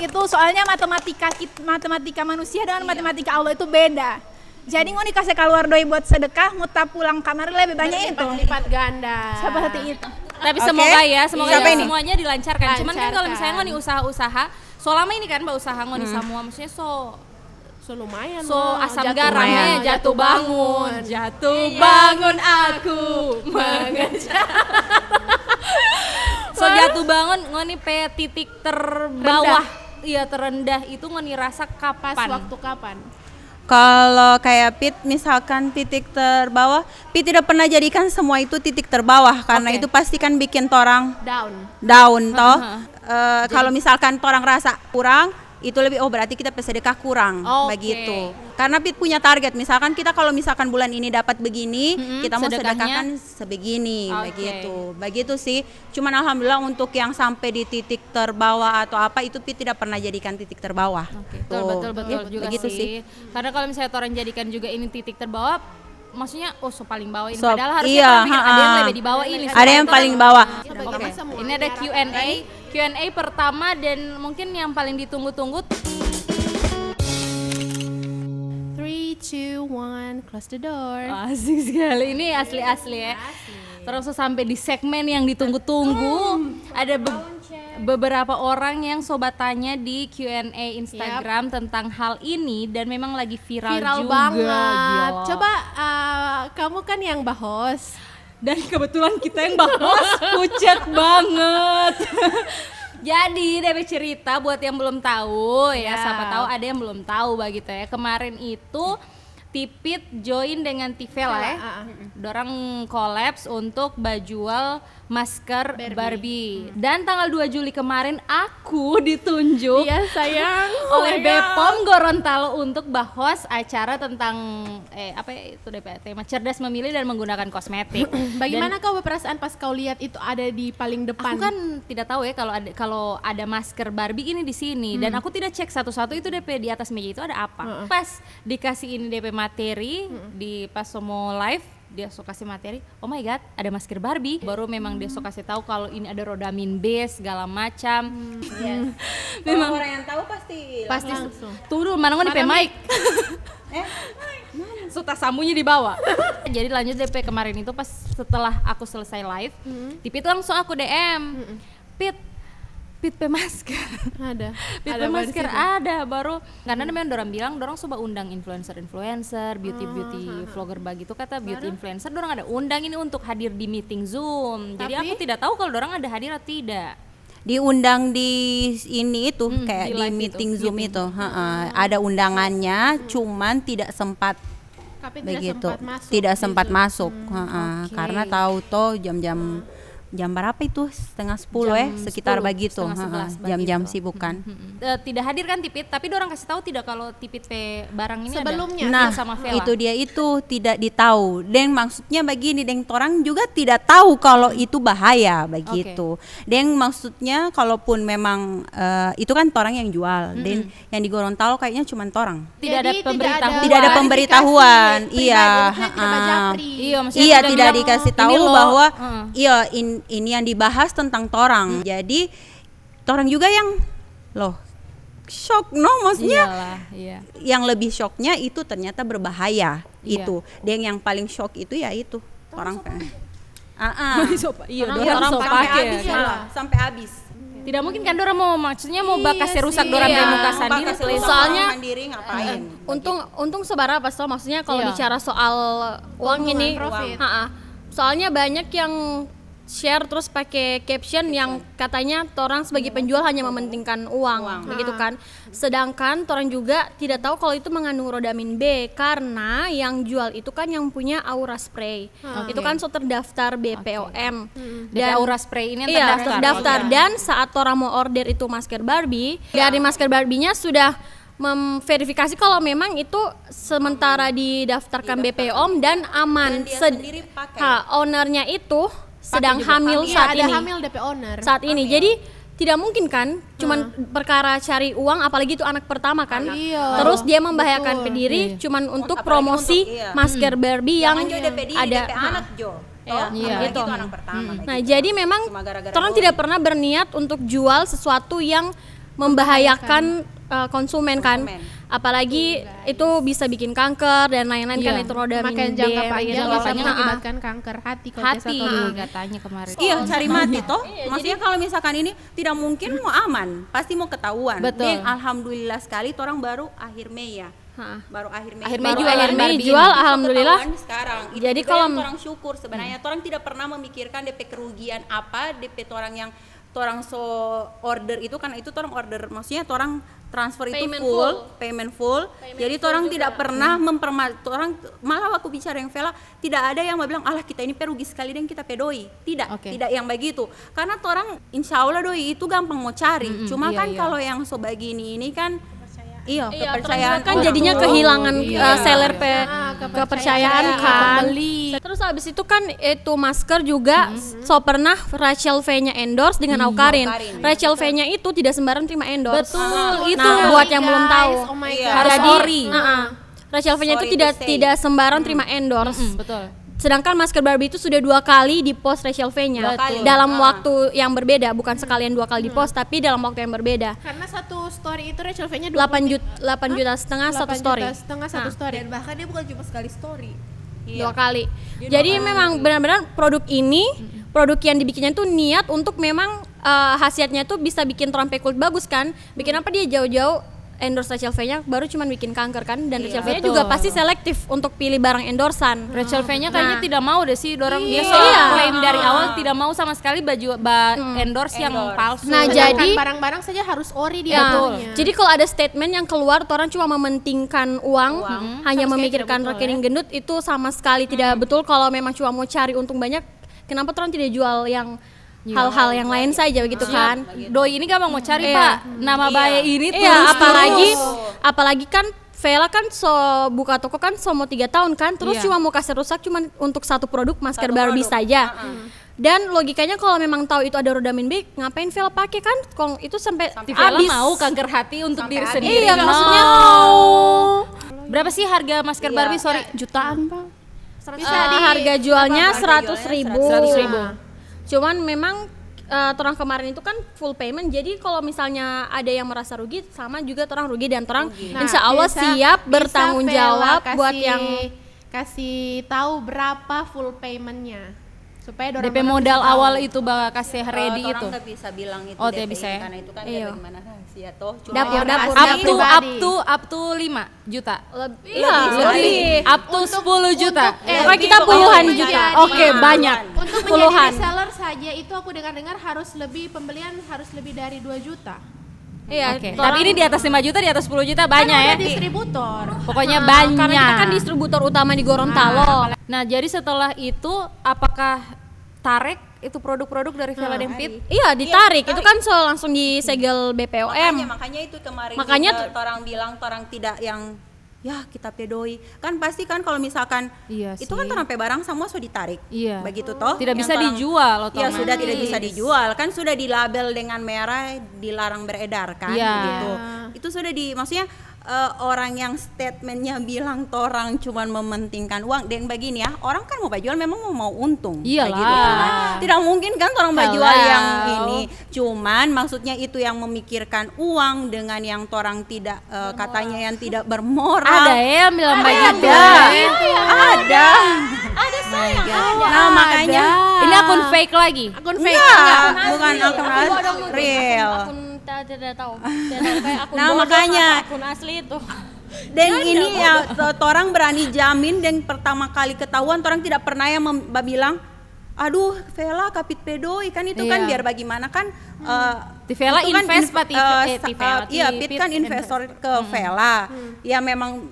Itu soalnya matematika manusia dengan matematika Allah itu beda. Jadi Ngoni kasih keluar doi buat sedekah, muta pulang kamar lebih banyak itu. Lipat ganda. Seperti itu. Tapi semoga ya, semoga Siapa ya ini? semuanya dilancarkan. Cuman kan kalau Lancarkan. misalnya Ngoni usaha-usaha, selama ini kan Mbak usaha Ngoni semua, maksudnya So lumayan. so lah. asam Jatuh garam bangun. ya, jatuh bangun aku mengejar. So jatuh bangun Ngoni pe titik terbawah, iya terendah itu Ngoni rasa Pas kapan? waktu kapan? Kalau kayak Pit misalkan titik terbawah, Pit tidak pernah jadikan semua itu titik terbawah karena Oke. itu pasti kan bikin torang Down. toh. Kalau misalkan torang rasa kurang, itu lebih berarti kita pesedekah kurang Oke. begitu. Karena Pit punya target, misalkan kita kalau misalkan bulan ini dapat begini, kita mau sedekahnya sedekahkan sebegini Oke. begitu. Begitu sih. Cuman alhamdulillah untuk yang sampai di titik terbawah atau apa itu Pit tidak pernah jadikan titik terbawah. Betul Ya, juga begitu sih. Karena kalau misalnya orang jadikan juga ini titik terbawah, maksudnya so paling bawah ini, So, padahal harusnya iya, orang mikir, ada yang ha-ha. lebih di bawah ini. Ada yang paling bawah. Oke, ini ada Q&A pertama dan mungkin yang paling ditunggu-tunggu. 3, 2, 1, close the door. Asik sekali, ini asli-asli ya. Terus sampai di segmen yang ditunggu-tunggu, ada beberapa orang yang sobat tanya di Q&A Instagram tentang hal ini dan memang lagi viral juga. banget. Gila. Coba kamu kan yang bahos. Dan kebetulan kita yang bahas pucet banget. Jadi DP cerita buat yang belum tahu ya, siapa tahu ada yang belum tahu begitu ya. Kemarin itu Tipit join dengan Tivela ya. Dorang collabs untuk bajual masker Barbie. Dan tanggal 2 Juli kemarin aku ditunjuk Iya sayang. oleh Bepom Gorontalo untuk bahas acara tentang apa ya, itu DP tema cerdas memilih dan menggunakan kosmetik. Bagaimana kau berperasaan pas kau lihat itu ada di paling depan? Aku kan tidak tahu ya kalau ada masker Barbie ini di sini dan aku tidak cek satu-satu itu DP di atas meja itu ada apa. Pas dikasih ini DP materi di pas mau live dia so kasih materi, oh my god ada masker Barbie, baru memang dia so kasih tahu kalau ini ada rodamin B segala macam. Memang orang yang tahu pasti Pasti langsung. Tuh dulu mana DP mic. suta samunya dibawa. Jadi lanjut DP kemarin itu pas setelah aku selesai live, Tipit langsung aku DM, Pit masker. Ada. Pit masker ada baru karena memang dorang bilang dorang coba undang influencer, beauty vlogger begitu kata beauty influencer dorang ada undang ini untuk hadir di meeting Zoom. Jadi aku tidak tahu kalau dorang ada hadir atau tidak. Diundang di ini itu kayak di di live meeting itu, Zoom itu, ada undangannya, cuman tidak sempat Tapi begitu, tidak sempat masuk. karena tahu toh jam berapa itu 9:30 sekitar 10, begitu, 10:30 jam-jam begitu. sibukan. Tidak hadir kan Tipit, tapi dorang kasih tahu tidak kalau Tipit barang ini Sebelumnya. ada Nah, sama Vela. itu dia itu tidak ditahu. Dan maksudnya begini, dan orang juga tidak tahu kalau itu bahaya begitu. Dan maksudnya kalaupun memang itu kan orang yang jual, dan yang di Gorontalo kayaknya cuma orang. Tidak ada Jadi pemberitahuan. Tidak ada pemberitahuan, iya. Iya, maksudnya Iya, tidak tidak bilang, dikasih "Ini tahu loh." bahwa ini yang dibahas tentang torang. Jadi torang juga yang loh shock maksudnya. Iyalah, iya. Yang lebih shocknya itu ternyata berbahaya Iya. itu. Dan yang paling shock itu ya itu orang Iya, Orang dorang so sampai pakai. habis ya. sampai habis. Tidak mungkin kan dorang mau maksudnya mau bakasnya rusak dorang Iya. dari muka sendiri. Soalnya- mandiri ngapain? Untung seberapa so maksudnya kalau Iya. bicara soal uang ini, profit. soalnya banyak yang share terus pakai caption yang katanya torang sebagai penjual hanya mementingkan uang, begitu kan. Sedangkan torang juga tidak tahu kalau itu mengandung rodamin B karena yang jual itu kan yang punya Aura Spray. Itu kan so terdaftar BPOM. Dan Aura Spray ini yang Iya, terdaftar. terdaftar. Dan saat orang mau order itu masker Barbie, dari masker Barbie-nya sudah memverifikasi kalau memang itu sementara didaftarkan BPOM dan aman. Dan dia sendiri pakai. Ownernya itu sedang hamil saat ada ini. hamil DP owner. Saat ini. Jadi tidak mungkin kan cuman perkara cari uang apalagi itu anak pertama kan. Iya. Terus dia membahayakan diri cuman untuk promosi masker Barbie yang Jangan Jo DP diri, ada DP anak Jo. Iya, Apalagi gitu. itu anak pertama. Nah, jadi memang Cuma gara-gara orang tidak pernah berniat untuk jual sesuatu yang membahayakan konsumen kan. Apalagi itu bisa bikin kanker dan lain-lain kan itu rodamin Makin B. jangka panjang begitu. biasanya Nah, mengakibatkan kanker hati kalau Hati katanya kemarin. Iya, cari mati toh. Maksudnya kalau misalkan ini tidak mungkin mau aman, pasti mau ketahuan. Betul. Dan alhamdulillah sekali orang baru akhir Mei ya. Baru akhir Mei. Akhir Mei Baru jual akhir yang Mei Barbie jual, ini. alhamdulillah. Ketahuan sekarang. Itu Jadi juga kalau- yang orang syukur sebenarnya. Orang tidak pernah memikirkan DP kerugian apa, DP orang yang orang so order itu karena itu orang order maksudnya orang transfer itu payment full. Jadi orang tidak pernah orang malah aku bicara yang Vela tidak ada yang bilang alah kita ini perugi sekali dan kita pedoi. Tidak yang begitu. Karena orang insya Allah doi itu gampang mau cari. Cuma iya, kan iya. kalau yang so begini ini kan kepercayaan kan orang. jadinya kehilangan seller kepercayaan kan. pembeli. Terus habis itu kan itu masker juga so pernah Rachel V-nya endorse dengan Aukarin. Rachel V-nya itu tidak sembarang terima endorse. Betul, itu. Nah, buat yang belum tahu. Oh my Iya. god. Harus Jadi, sorry. Rachel V-nya itu Sorry tidak to say. tidak sembarang terima endorse. Betul. Sedangkan masker Barbie itu sudah 2 kali di post Rachel V-nya Betul. dalam waktu yang berbeda, bukan sekalian 2 kali di post tapi dalam waktu yang berbeda. Karena satu story itu Rachel V-nya 8 juta setengah satu story. Satu story. Dan bahkan dia bukan cuma sekali story. 2 kali. Jadi memang benar-benar produk ini produk yang dibikinnya tuh niat untuk memang khasiatnya tuh bisa bikin trompet kult bagus kan. Bikin apa dia jauh-jauh endorse Rachel V-nya baru cuman bikin kanker kan dan Rachel V-nya juga pasti selektif untuk pilih barang endorsan. Rachel V-nya kayaknya tidak mau deh sih dorang dia Iya. soal klaim dari awal tidak mau sama sekali baju endorse yang palsu. Nah, jadi barang-barang saja harus ori di ya, dalamnya. jadi kalau ada statement yang keluar orang cuma mementingkan uang, hanya memikirkan rekening gendut itu sama sekali tidak betul. Kalau memang cuma mau cari untung banyak, kenapa orang tidak jual yang hal-hal yang lain saja begitu kan? Doi ini gampang mau cari Iya. Pak. Nama baik ini Iya, terus. apalagi kan Vela kan so buka toko kan so mau 3 tahun kan, terus Iya. cuma mau kasih rusak cuma untuk satu produk masker Barbie saja. Dan logikanya kalau memang tahu itu ada rodamin B, ngapain Vela pakai kan? Kalau itu sampai Vela habis. mau kanker hati untuk diri sendiri. Iya, maksudnya Berapa sih harga masker Barbie? Sorry, jutaan, Pak. harga jualnya 100.000. 100.000. Cuman memang orang kemarin itu kan full payment, jadi kalau misalnya ada yang merasa rugi sama juga orang rugi dan orang insya Allah bisa- siap bisa bertanggung Vela jawab kasih buat yang kasih tahu berapa full paymentnya supaya dorang DP orang modal bisa tahu. awal itu bakal kasih ready Orang itu. nggak bisa bilang itu Oh, tidak DP bisa ya? karena itu kan Iya. bagaimana rahasia toh. Cuma Dapur, orang dapur, asli Up to 5 juta. Iya, lebih. Up to 10 juta. Pokoknya kita puluhan pokoknya. juta. Oke, banyak. Untuk Puluhan. menjadi reseller saja itu aku dengar-dengar harus lebih pembelian harus lebih dari 2 juta. Iya, Oke. Tapi ini di atas 5 juta, di atas 10 juta banyak Kan ya. udah distributor. Pokoknya Nah, banyak. karena kita kan distributor utama di Gorontalo. Nah, jadi setelah itu apakah Tarek itu produk-produk dari Vela Dempit? Iya, ditarik. Itu kan langsung disegel BPOM. makanya itu kemarin Makanya orang bilang orang tidak yang ya kita pedoi kan pasti kan kalau misalkan Iya itu sih. kan sampai barang semua sudah ditarik Iya. begitu toh Tidak Yang bisa torang- dijual ya otomatis. sudah tidak bisa dijual kan sudah dilabel dengan merah dilarang beredar kan Iya. gitu itu sudah maksudnya orang yang statementnya bilang torang cuman mementingkan uang dan begini ya orang kan mau jual memang mau untung Iyalah. begitu kan. Tidak mungkin kan orang jual Kalau. yang ini cuman maksudnya itu yang memikirkan uang dengan yang torang tidak katanya yang tidak bermoral Ada ya yang bilang begitu. ada nah makanya Ini akun fake lagi. Akun fake. enggak bukan akun real Akun tidak tahu. Tidak tahu kayak akun Nah, bodong makanya. atau akun asli itu. dan ini ya orang berani jamin dan pertama kali ketahuan orang tidak pernah yang bilang aduh Vela kapit pedoi kan itu kan Iya. biar bagaimana kan Di Vela itu kan invest inv- Pak, iya Pit kan investor ke Vela ya memang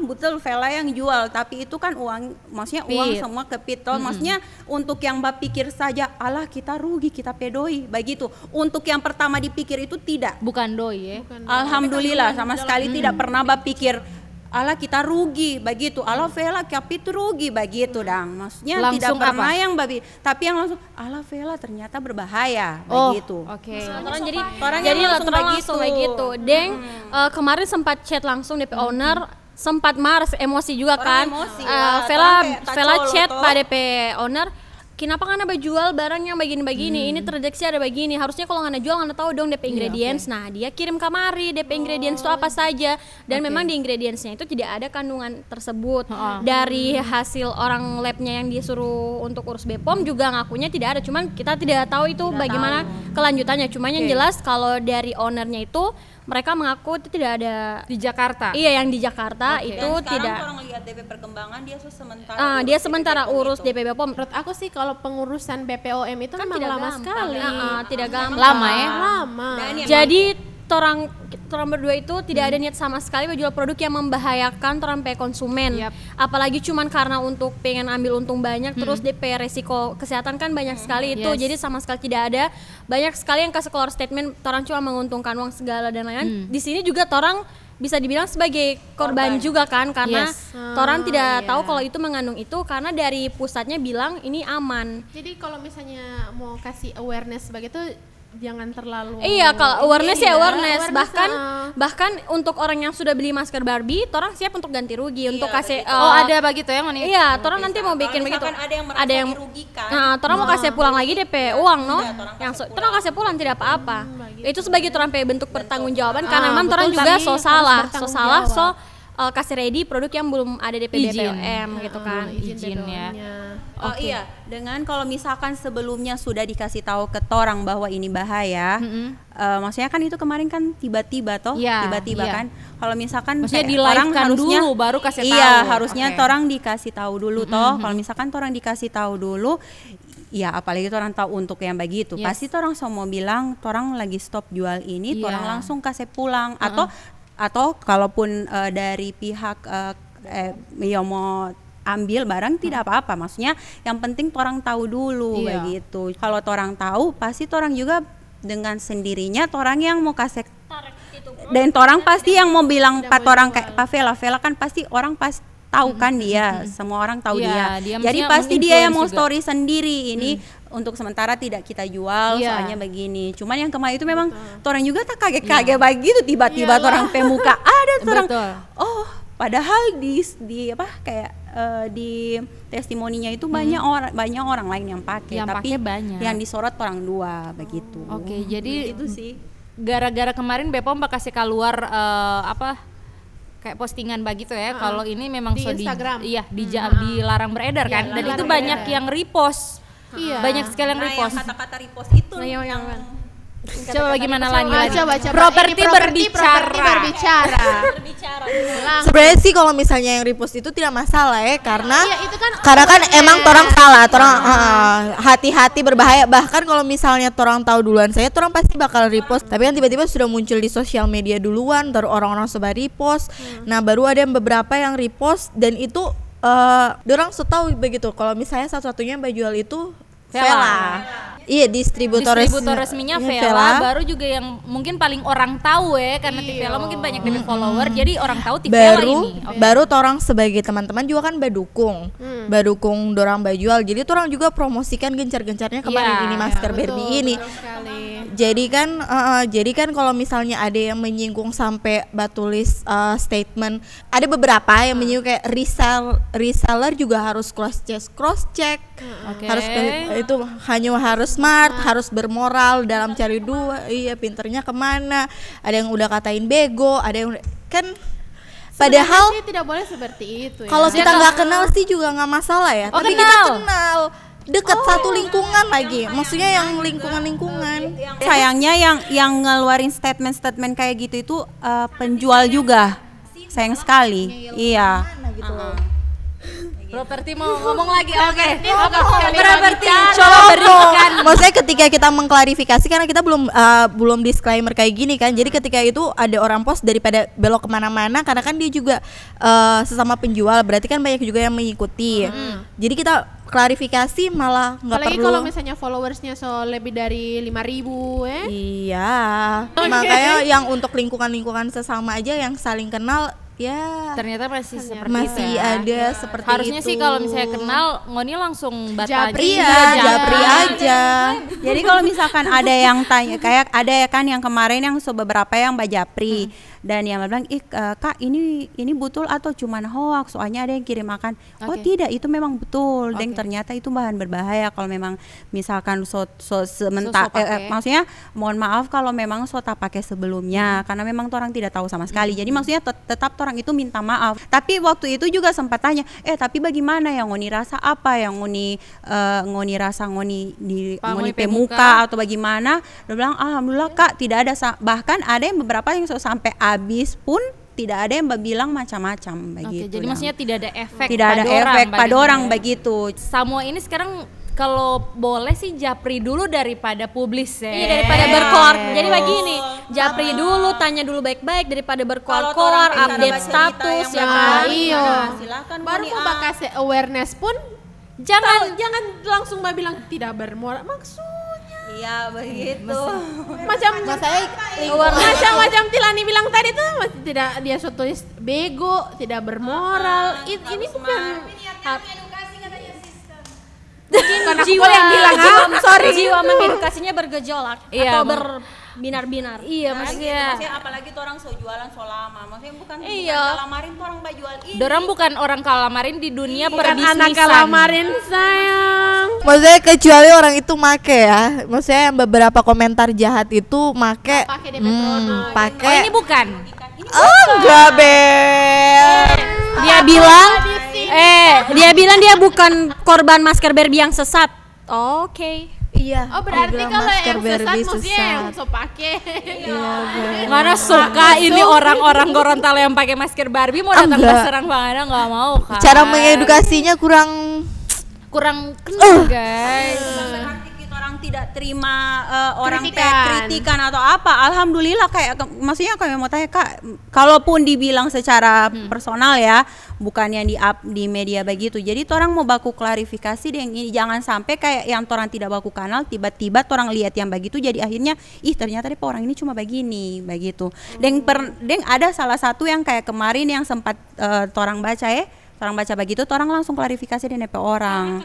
betul Vela yang jual tapi itu kan uang maksudnya uang Pit. semua ke Pit toh. Maksudnya untuk yang pikir saja alah kita rugi kita pedoi begitu untuk yang pertama dipikir itu tidak Bukan doi ya. alhamdulillah sama sekali tidak pernah pikir ala kita rugi begitu ala Vela kapit rugi begitu dang maksudnya tidak Langsung pernah apa? yang babi tapi yang langsung ala Vela ternyata berbahaya Oh, begitu oke. Orang jadi Orang jadi yang langsung langsung kayak gitu. Deng kemarin sempat chat langsung DP owner sempat marah emosi juga Orang kan. emosi, Eh, wah, Vela orang kayak Vela tacol chat toh. pada DP owner kenapa kan ada jual barang yang begini-begini ini terdeteksi ada begini harusnya kalau nggak jual nggak tahu dong DP ingredients nah dia kirim kamari DP ingredients itu apa saja dan memang di ingredientsnya itu tidak ada kandungan tersebut dari hasil orang labnya yang disuruh untuk urus BPOM juga ngakunya tidak ada cuman kita tidak tahu itu bagaimana kelanjutannya cuman yang jelas kalau dari ownernya itu mereka mengaku itu tidak ada Di Jakarta. iya yang di Jakarta itu dan sekarang tidak orang lihat DP perkembangan dia sementara dia sementara urus DP BPOM Menurut aku sih kalau pengurusan BPOM itu kan memang tidak lama gampang. sekali. Tidak gampang. Lama ya? Lama. Dan yang Jadi torang berdua itu tidak ada niat sama sekali menjual produk yang membahayakan torang pe konsumen. Yap. Apalagi cuman karena untuk pengen ambil untung banyak terus DP resiko kesehatan kan banyak sekali itu. Yes. Jadi sama sekali tidak ada. Banyak sekali yang kasih keluar statement torang cuma menguntungkan uang segala dan lain-lain. Di sini juga torang bisa dibilang sebagai korban juga kan karena Yes. torang tidak tahu kalau itu mengandung itu karena dari pusatnya bilang ini aman. Jadi kalau misalnya mau kasih awareness begitu jangan terlalu Iya, kalau awareness ya awareness. Bahkan heeh. bahkan untuk orang yang sudah beli masker Barbie, orang siap untuk ganti rugi untuk kasih Oh, ada begitu ya Moni? Iya, orang nanti mau bikin begitu. misalkan ada yang merasa dirugikan. Nah, orang mau kasih pulang lagi DP uang, no? Yang orang kasih pulang tidak apa-apa. Itu sebagai orang bentuk pertanggongjawaban karena memang orang juga so salah, kasih ready produk yang belum ada DP Izin. BPOM gitu kan. Izin ya. Oh iya, dengan kalau misalkan sebelumnya sudah dikasih tahu ke torang bahwa ini bahaya, maksudnya kan itu kemarin kan tiba-tiba toh, Iya, tiba-tiba iya. kan. Kalau misalkan Maksudnya kayak di-live-kan harusnya dulu, baru kasih Iya, tahu. harusnya Oke. torang dikasih tahu dulu toh. Kalau misalkan torang dikasih tahu dulu, ya apalagi torang tahu untuk yang begitu, Yes. pasti torang semua bilang torang lagi stop jual ini, Iya. torang langsung kasih pulang atau kalaupun dari pihak yang mau ambil barang tidak apa-apa, maksudnya yang penting torang tahu dulu Iya. begitu. Kalau torang tahu pasti torang juga dengan sendirinya torang yang mau kasih dan torang pasti yang mau bilang pak orang kayak Pak Vela kan pasti orang pas tahu kan dia, semua orang tahu Iya, dia Jadi maksudnya pasti dia yang mau menginfluence juga. story sendiri ini untuk sementara tidak kita jual Iya. soalnya begini. Cuman yang kemarin itu memang torang juga tak kaget-kaget begitu tiba-tiba torang pemuka ada torang. Betul. Oh, padahal di apa kayak di testimoninya itu banyak orang lain yang pakai Yang tapi pakai banyak. yang disorot orang dua begitu. Oke, jadi itu sih. gara-gara kemarin BPOM kasih keluar kayak postingan begitu ya. Kalau ini memang Di Instagram. dilarang beredar kan. Dan itu banyak yang repost. Iya. Banyak sekali yang Nah, yang repost. kata-kata repost itu Nah, yang Coba bagaimana lagi? coba. Properti berbicara. Sebenarnya sih kalau misalnya yang repost itu tidak masalah ya, karena itu kan karena kan emang torang salah, torang hati-hati berbahaya. Bahkan kalau misalnya torang tahu duluan torang pasti bakal repost. Tapi kan tiba-tiba sudah muncul di sosial media duluan, baru orang-orang sebar repost. Nah baru ada yang beberapa yang repost dan itu dorang tahu begitu. Kalau misalnya satu-satunya yang jual itu Vela. Iya, distributor resminya Vela, baru juga yang mungkin paling orang tahu ya, karena Vela mungkin banyak DP follower, jadi orang tahu Vela ini. Baru torang sebagai teman-teman juga kan badukung dorang bajual, jadi torang juga promosikan gencar-gencarnya kemarin ini masker Barbie ini. Jadi kan kalau misalnya ada yang menyinggung sampai batulis statement, ada beberapa yang menyinggung kayak reseller juga harus cross check. Harus itu hanya harus smart, harus bermoral dalam cari duit. Iya, pinternya kemana? Ada yang udah katain bego, ada yang kan. Padahal sih tidak boleh seperti itu. Kalau kita nggak kenal sih juga nggak masalah ya. Tapi kita kenal, dekat satu lingkungan lagi. Maksudnya yang lingkungan. Sayangnya yang ngeluarin statement kayak gitu itu penjual juga. Sayang sekali. Iya. Properti mau ngomong lagi, oke. Properti Coba berikan. Maksudnya ketika kita mengklarifikasi, karena kita belum disclaimer kayak gini kan, jadi ketika itu ada orang post daripada belok kemana-mana, karena kan dia juga sesama penjual, berarti kan banyak juga yang mengikuti. Jadi kita klarifikasi malah nggak perlu. Apalagi kalau misalnya followersnya lebih dari 5.000 Iya. Makanya yang untuk lingkungan sesama aja yang saling kenal ya ternyata masih seperti masih itu ya. ada seperti Harusnya itu. sih kalau misalnya kenal Ngoni langsung batal Japri aja. Japri aja. Jadi kalau misalkan ada yang tanya, kayak ada ya kan yang kemarin yang beberapa yang Mbak Japri dan yang bilang, Kak ini betul atau cuman hoax? Soalnya ada yang kirim makan. Oh tidak, itu memang betul. Dan ternyata itu bahan berbahaya kalau memang misalkan maksudnya mohon maaf kalau memang tak pakai sebelumnya, karena memang orang tidak tahu sama sekali. Jadi maksudnya tetap orang itu minta maaf. Tapi waktu itu juga sempat tanya, tapi bagaimana yang Ngoni rasa apa yang Ngoni rasa Ngoni pemuka atau bagaimana? Dia bilang alhamdulillah Kak tidak ada, bahkan ada yang beberapa yang sampai habis pun tidak ada yang bilang macam-macam begitu. Jadi maksudnya tidak ada efek pada orang begitu. Semua ini sekarang kalau boleh sih Japri dulu daripada publis ya. Iya, daripada berkoar. Jadi begini, Japri dulu, tanya dulu baik-baik daripada berkoar-koar, update status ya kan. Iya. Silakan Baru mau kasih awareness pun jangan langsung bilang tidak bermoral. Maksudnya iya begitu. Macam Tilani bilang tadi tuh tidak, dia tulis bego, tidak bermoral. Ini bukan jiwa mengedukasinya bergejolak atau berbinar-binar. Iya, maksudnya apalagi orang jualan lama. Maksudnya bukan kalamarin orang jual ini. dorang bukan orang kalamarin di dunia bukan perbisnisan. anak kalamarin sayang. Maksudnya kecuali orang itu make ya. Maksudnya yang beberapa komentar jahat itu make. Pakai DP produk. Pakai. Oh, ini bukan. Enggak, Bel. Dia bilang dia bukan korban masker Barbie yang sesat. Oke. Iya. Oh berarti dibilang kalau masker yang sesat Barbie maksudnya yang sesat. so pakai. Mana suka ini orang-orang Gorontalo yang pakai masker Barbie mau datang Enggak. berserang Bang nggak mau kan. Cara mengedukasinya kurang kenal guys. Orang tidak terima orang Kritikan. kritikan atau apa. Alhamdulillah maksudnya kami mau tanya Kak, kalaupun dibilang secara personal ya, bukan yang di media begitu. Jadi orang mau baku klarifikasi dengan ini, jangan sampai kayak yang orang tidak baku kenal tiba-tiba orang lihat yang begitu jadi akhirnya ternyata deh orang ini cuma begini begitu. Dan ada salah satu yang kayak kemarin yang sempat orang baca begitu, orang langsung klarifikasi dengan orang.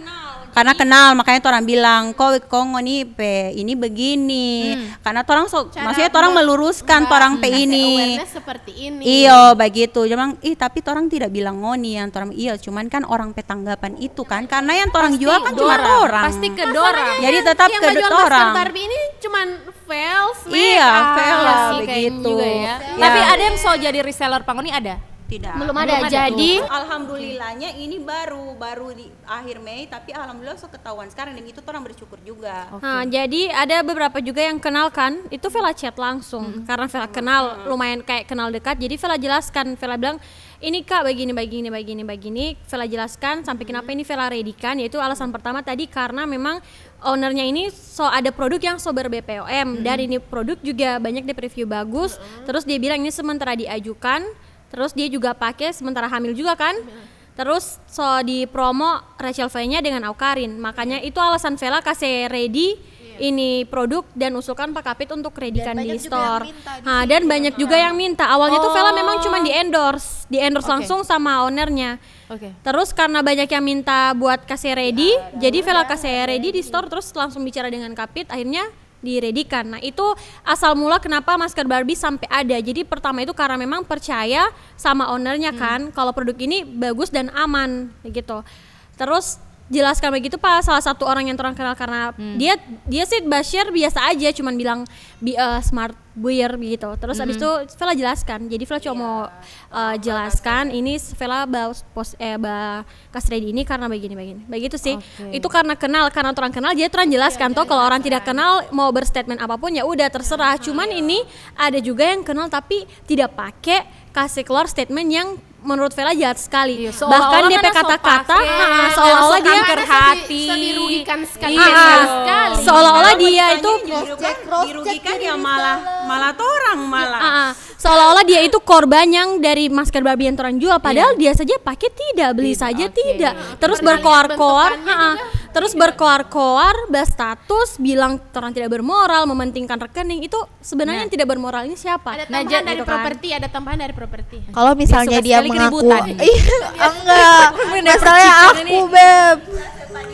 Karena kenal, makanya orang bilang kok Ngoni ini begini. Karena orang maksudnya orang meluruskan orang ini. Awareness seperti ini. Iyo begitu. Jangan tapi orang tidak bilang Ngoni yang orang cuman kan orang petanggapan itu kan. Karena yang orang jual kan cuma orang. Pasti ke dorang. Jadi tetap yang ke jual orang. masker Barbie ini cuman fails. Iya, fail Iya lah sih, kayaknya begitu. juga ya. Ya. Tapi ada yang so jadi reseller Pangoni ada? Tidak. Belum ada. Jadi Alhamdulillahnya ini baru di akhir Mei, tapi alhamdulillah so ketahuan sekarang dan itu orang bersyukur juga. Nah, jadi ada beberapa juga yang kenal kan, itu Vela chat langsung karena Vela kenal lumayan kayak kenal dekat. Jadi Vela jelaskan, Vela bilang ini Kak begini. Vela jelaskan sampai kenapa ini Vela ready-kan, yaitu alasan pertama tadi karena memang ownernya ini ada produk yang so ber-BPOM dan ini produk juga banyak di preview bagus. Terus dia bilang ini sementara diajukan, terus dia juga pakai sementara hamil juga kan. Terus di promo Rachel V-nya dengan Aukarin. Makanya itu alasan Vela kasih ready ini produk dan usulkan Pak Kapit untuk ready-kan di store. Dan banyak juga yang minta. Awalnya tuh Vela memang cuma di endorse langsung sama ownernya. Terus karena banyak yang minta buat kasih ready, jadi Vela kasih ready di store terus langsung bicara dengan Kapit, akhirnya diredikan. Nah itu asal mula kenapa masker Barbie sampai ada. Jadi pertama itu karena memang percaya sama ownernya kan, kalau produk ini bagus dan aman gitu. Terus jelaskan begitu Pak salah satu orang yang orang kenal karena dia sih Bashir biasa aja, cuman bilang smart buyer begitu. Terus abis itu Vela jelaskan. Jadi Vela cuma mau jelaskan ini Vela kasih ready ini karena begini. Begitu sih. Itu karena kenal, karena orang kenal jadi orang jelaskan toh kalau orang tidak kenal mau berstatement apapun ya udah terserah. Cuman ini ada juga yang kenal tapi tidak pakai kasih keluar statement yang menurut Vela jahat sekali. Bahkan dia kata-kata seolah-olah dia hati. Dirugikan sekali. Seolah-olah dia itu dirugikan ya malah orang malah. Seolah-olah dia itu korban yang dari masker Barbie yang orang jual, padahal dia saja pakai tidak, beli saja tidak. Terus berkoar-koar, berstatus, bilang orang tidak bermoral, mementingkan rekening. Itu sebenarnya yang tidak bermoral ini siapa? Ada tambahan dari properti. Kalau misalnya dia mengaku enggak, masalahnya aku Beb.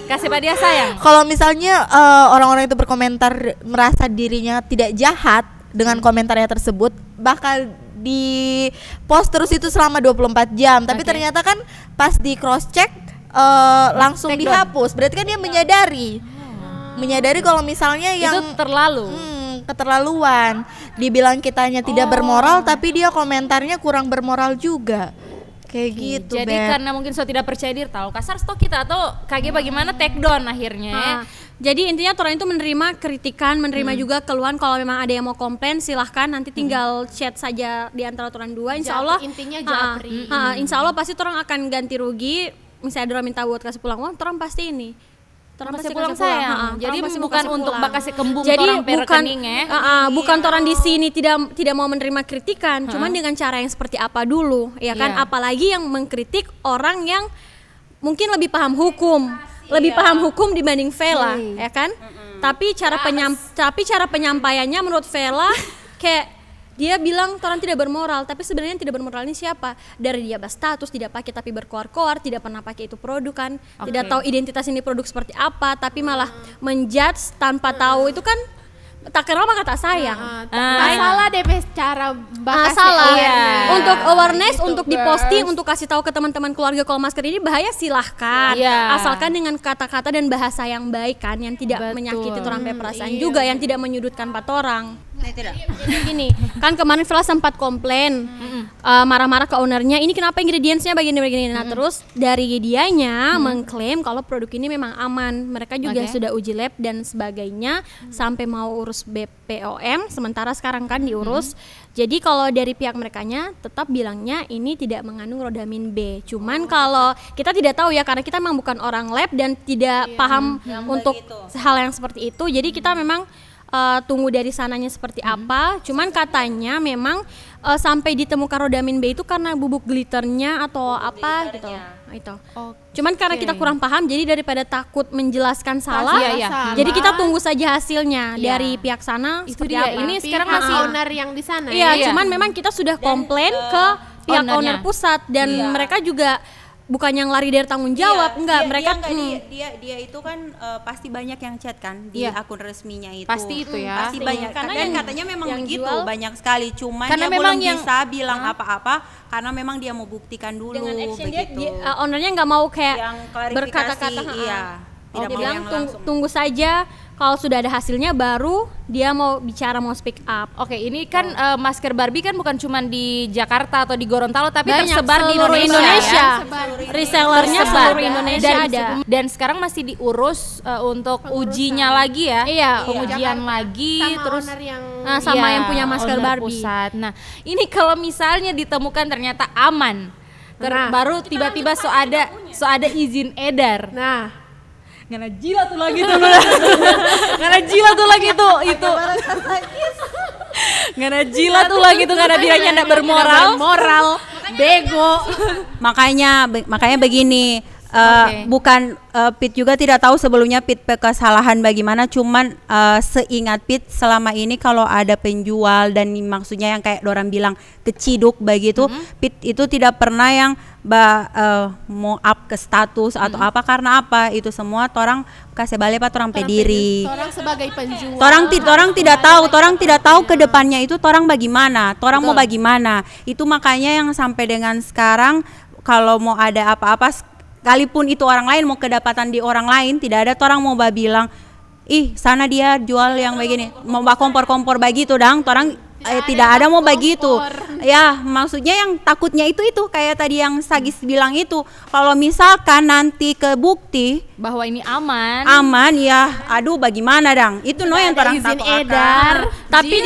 Kasih Pak dia sayang. Kalau misalnya orang-orang itu berkomentar merasa dirinya tidak jahat dengan komentarnya tersebut, bakal di post terus itu selama 24 jam. Tapi ternyata kan pas di cross check langsung dihapus. Berarti kan dia menyadari kalau misalnya yang itu terlalu keterlaluan. Dibilang kitanya tidak bermoral tapi dia komentarnya kurang bermoral juga. Kayak gitu, jadi Beb. karena mungkin so tidak percaya diri, tahu kasar stok kita atau kaget bagaimana take down akhirnya ya. Jadi intinya orang itu menerima kritikan, menerima juga keluhan. Kalau memang ada yang mau komplain silahkan, nanti tinggal chat saja di antara orang dua. Insya Allah intinya japri. Insya Allah pasti orang akan ganti rugi. Misalnya orang minta buat kasih pulang uang, orang pasti ini. Orang Kasih pulang sayang. Jadi bukan untuk kasih kembung jadi orang rekening ya. Bukan orang di sini tidak mau menerima kritikan, cuman dengan cara yang seperti apa dulu, ya kan? Apalagi yang mengkritik orang yang mungkin lebih paham hukum, paham hukum dibanding Vela, ya kan? Tapi cara penyampaiannya menurut Vela kayak dia bilang orang tidak bermoral, tapi sebenarnya tidak bermoral ini siapa? Dari dia berstatus tidak pakai tapi berkoar-koar, tidak pernah pakai itu produk kan, tidak tahu identitas ini produk seperti apa, tapi malah menjudge tanpa tahu. Itu kan tak kenal maka tak sayang. Salah deh cara bahas. Salah. Untuk awareness, untuk diposting, untuk kasih tahu ke teman-teman keluarga kalau masker ini bahaya silahkan. Asalkan dengan kata-kata dan bahasa yang baik kan, yang tidak menyakiti orang perasaan juga, yang tidak menyudutkan empat orang. Tidak. Jadi gini, kan kemarin Vela sempat komplain, marah-marah ke ownernya, ini kenapa ingredientsnya begini. Nah terus dari dianya mengklaim kalau produk ini memang aman. Mereka juga sudah uji lab dan sebagainya, sampai mau urus BPOM, sementara sekarang kan diurus. Jadi kalau dari pihak merekanya tetap bilangnya ini tidak mengandung rodamin B. Cuman kalau kita tidak tahu ya, karena kita memang bukan orang lab dan tidak paham untuk hal yang seperti itu. Jadi kita memang tunggu dari sananya seperti apa. Cuman katanya memang sampai ditemukan rodamin B itu karena bubuk glitternya atau apa gitu. Itu. Cuman karena kita kurang paham, jadi daripada takut menjelaskan salah, jadi kita tunggu saja hasilnya dari pihak sana. Itu seperti dia. apa. Ini sekarang masih owner yang di sana. Cuman memang kita sudah komplain ke pihak owner pusat dan mereka juga bukan yang lari dari tanggung jawab, dia itu kan pasti banyak yang chat kan di akun resminya itu. Pasti itu ya. Pasti banyak. Dan katanya memang begitu, jual, banyak sekali. Cuman karena dia memang belum bisa bilang apa-apa karena memang dia mau buktikan dulu dengan action begitu. ownernya nggak mau kayak yang klarifikasi, berkata-kata. Tidak Dia mau bilang yang langsung. tunggu saja kalau sudah ada hasilnya baru dia mau bicara, mau speak up. Oke, ini kan masker Barbie kan bukan cuma di Jakarta atau di Gorontalo tapi Banyak, tersebar di seluruh Indonesia. Resellernya Tersebar. seluruh Indonesia dan, ada. Dan sekarang masih diurus untuk ujinya lagi ya. Iya, pengujian lagi Sama terus owner yang sama iya, yang punya masker owner Barbie. pusat. Nah, ini kalau misalnya ditemukan ternyata aman. Baru tiba-tiba so ada izin edar. nah Ngana jilat tuh lagi tuh. Ngana jilat tuh lagi tuh itu. Ngana jilat tuh lagi tuh karena dianya ndak bermoral. moral bego. Makanya begini, Oke. bukan Pit juga tidak tahu sebelumnya Pit kesalahan bagaimana, cuman seingat Pit selama ini kalau ada penjual dan maksudnya yang kayak dorang bilang keciduk begitu, Pit itu tidak pernah yang mau up ke status atau apa, karena apa itu semua orang kasih balik apa orang pediri. Orang sebagai penjual. Orang tidak tahu ke depannya itu orang bagaimana, orang mau bagaimana. Itu makanya yang sampai dengan sekarang kalau mau ada apa-apa sekalipun itu orang lain mau kedapatan di orang lain, tidak ada orang mau bilang ih sana dia jual yang begini, mau kompor-kompor begitu dang, orang tidak ada mau begitu. Ya, maksudnya yang takutnya itu kayak tadi yang Sagis bilang itu, kalau misalkan nanti kebukti Bahwa ini aman. ya, aduh bagaimana dang? Itu yang orang izin takut edar. Tapi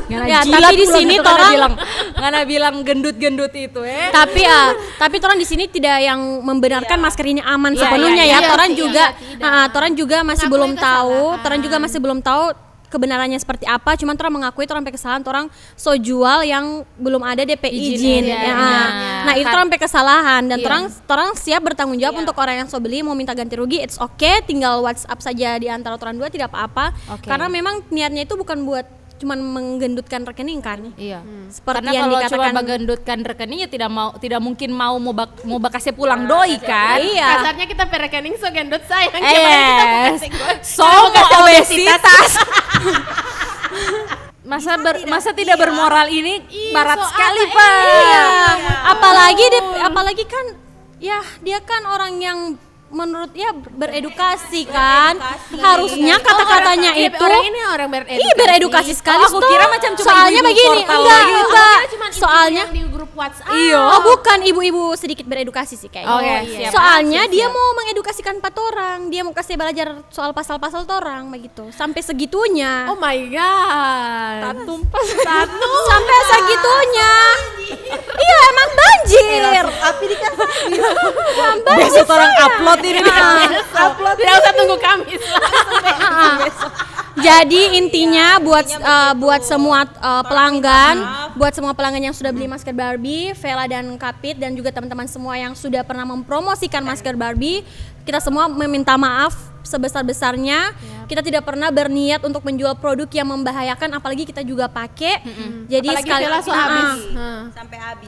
Ya, tapi di sini orang ngana bilang gendut-gendut itu tapi orang di sini tidak yang membenarkan masker ini aman Iya, sepenuhnya iya, ya. iya Orang sih, juga iya, orang juga masih Mengakui belum tahu, kesalahan. orang juga masih belum tahu kebenarannya seperti apa, cuman orang mengakui orang sampai kesalahan, orang so jual yang belum ada DP izin. Iya, Ya. iya. Nah, itu orang sampai kesalahan dan Iya. orang siap bertanggung jawab untuk orang yang so beli mau minta ganti rugi, it's okay, tinggal WhatsApp saja di antara orang dua, tidak apa-apa. Oke. Karena memang niatnya itu bukan buat cuman menggendutkan rekening kan. Iya. Seperti Karena yang kalau cuma dikatakan menggendutkan rekening ya tidak mungkin mau bakasnya pulang doi kan. Iya. Kasarnya kita per rekening so gendut sayang. Gimana kita mau kasih gue? Somo obesitas. Masa tidak bermoral ini barat so sekali, apa? Pak. Iya. Apalagi kan ya dia kan orang yang menurut ya beredukasi kan. Harusnya kata-katanya Iya, itu orang ini orang beredukasi. Iya beredukasi sekali. Oh, aku kira macam cuma soalnya ibu-ibu begini, portal enggak, gitu. enggak. Cuman Soalnya ibu yang di grup WhatsApp. Iya. Oh bukan, ibu-ibu sedikit beredukasi sih kayaknya. Oke, siap. Soalnya dia mau mengedukasikan 4 orang, dia mau kasih belajar soal pasal-pasal orang begitu. Sampai segitunya. Oh my god. Sampai segitunya. Iya emang banjir. Api dikasih. Besok orang upload ini. Tidak usah tunggu Kamis lah. Jadi intinya buat semua pelanggan yang sudah beli masker Barbie, Vela dan Kapit dan juga teman-teman semua yang sudah pernah mempromosikan masker Barbie, kita semua meminta maaf sebesar-besarnya. Kita tidak pernah berniat untuk menjual produk yang membahayakan, apalagi kita juga pakai. Jadi Apalagi Vela so habis.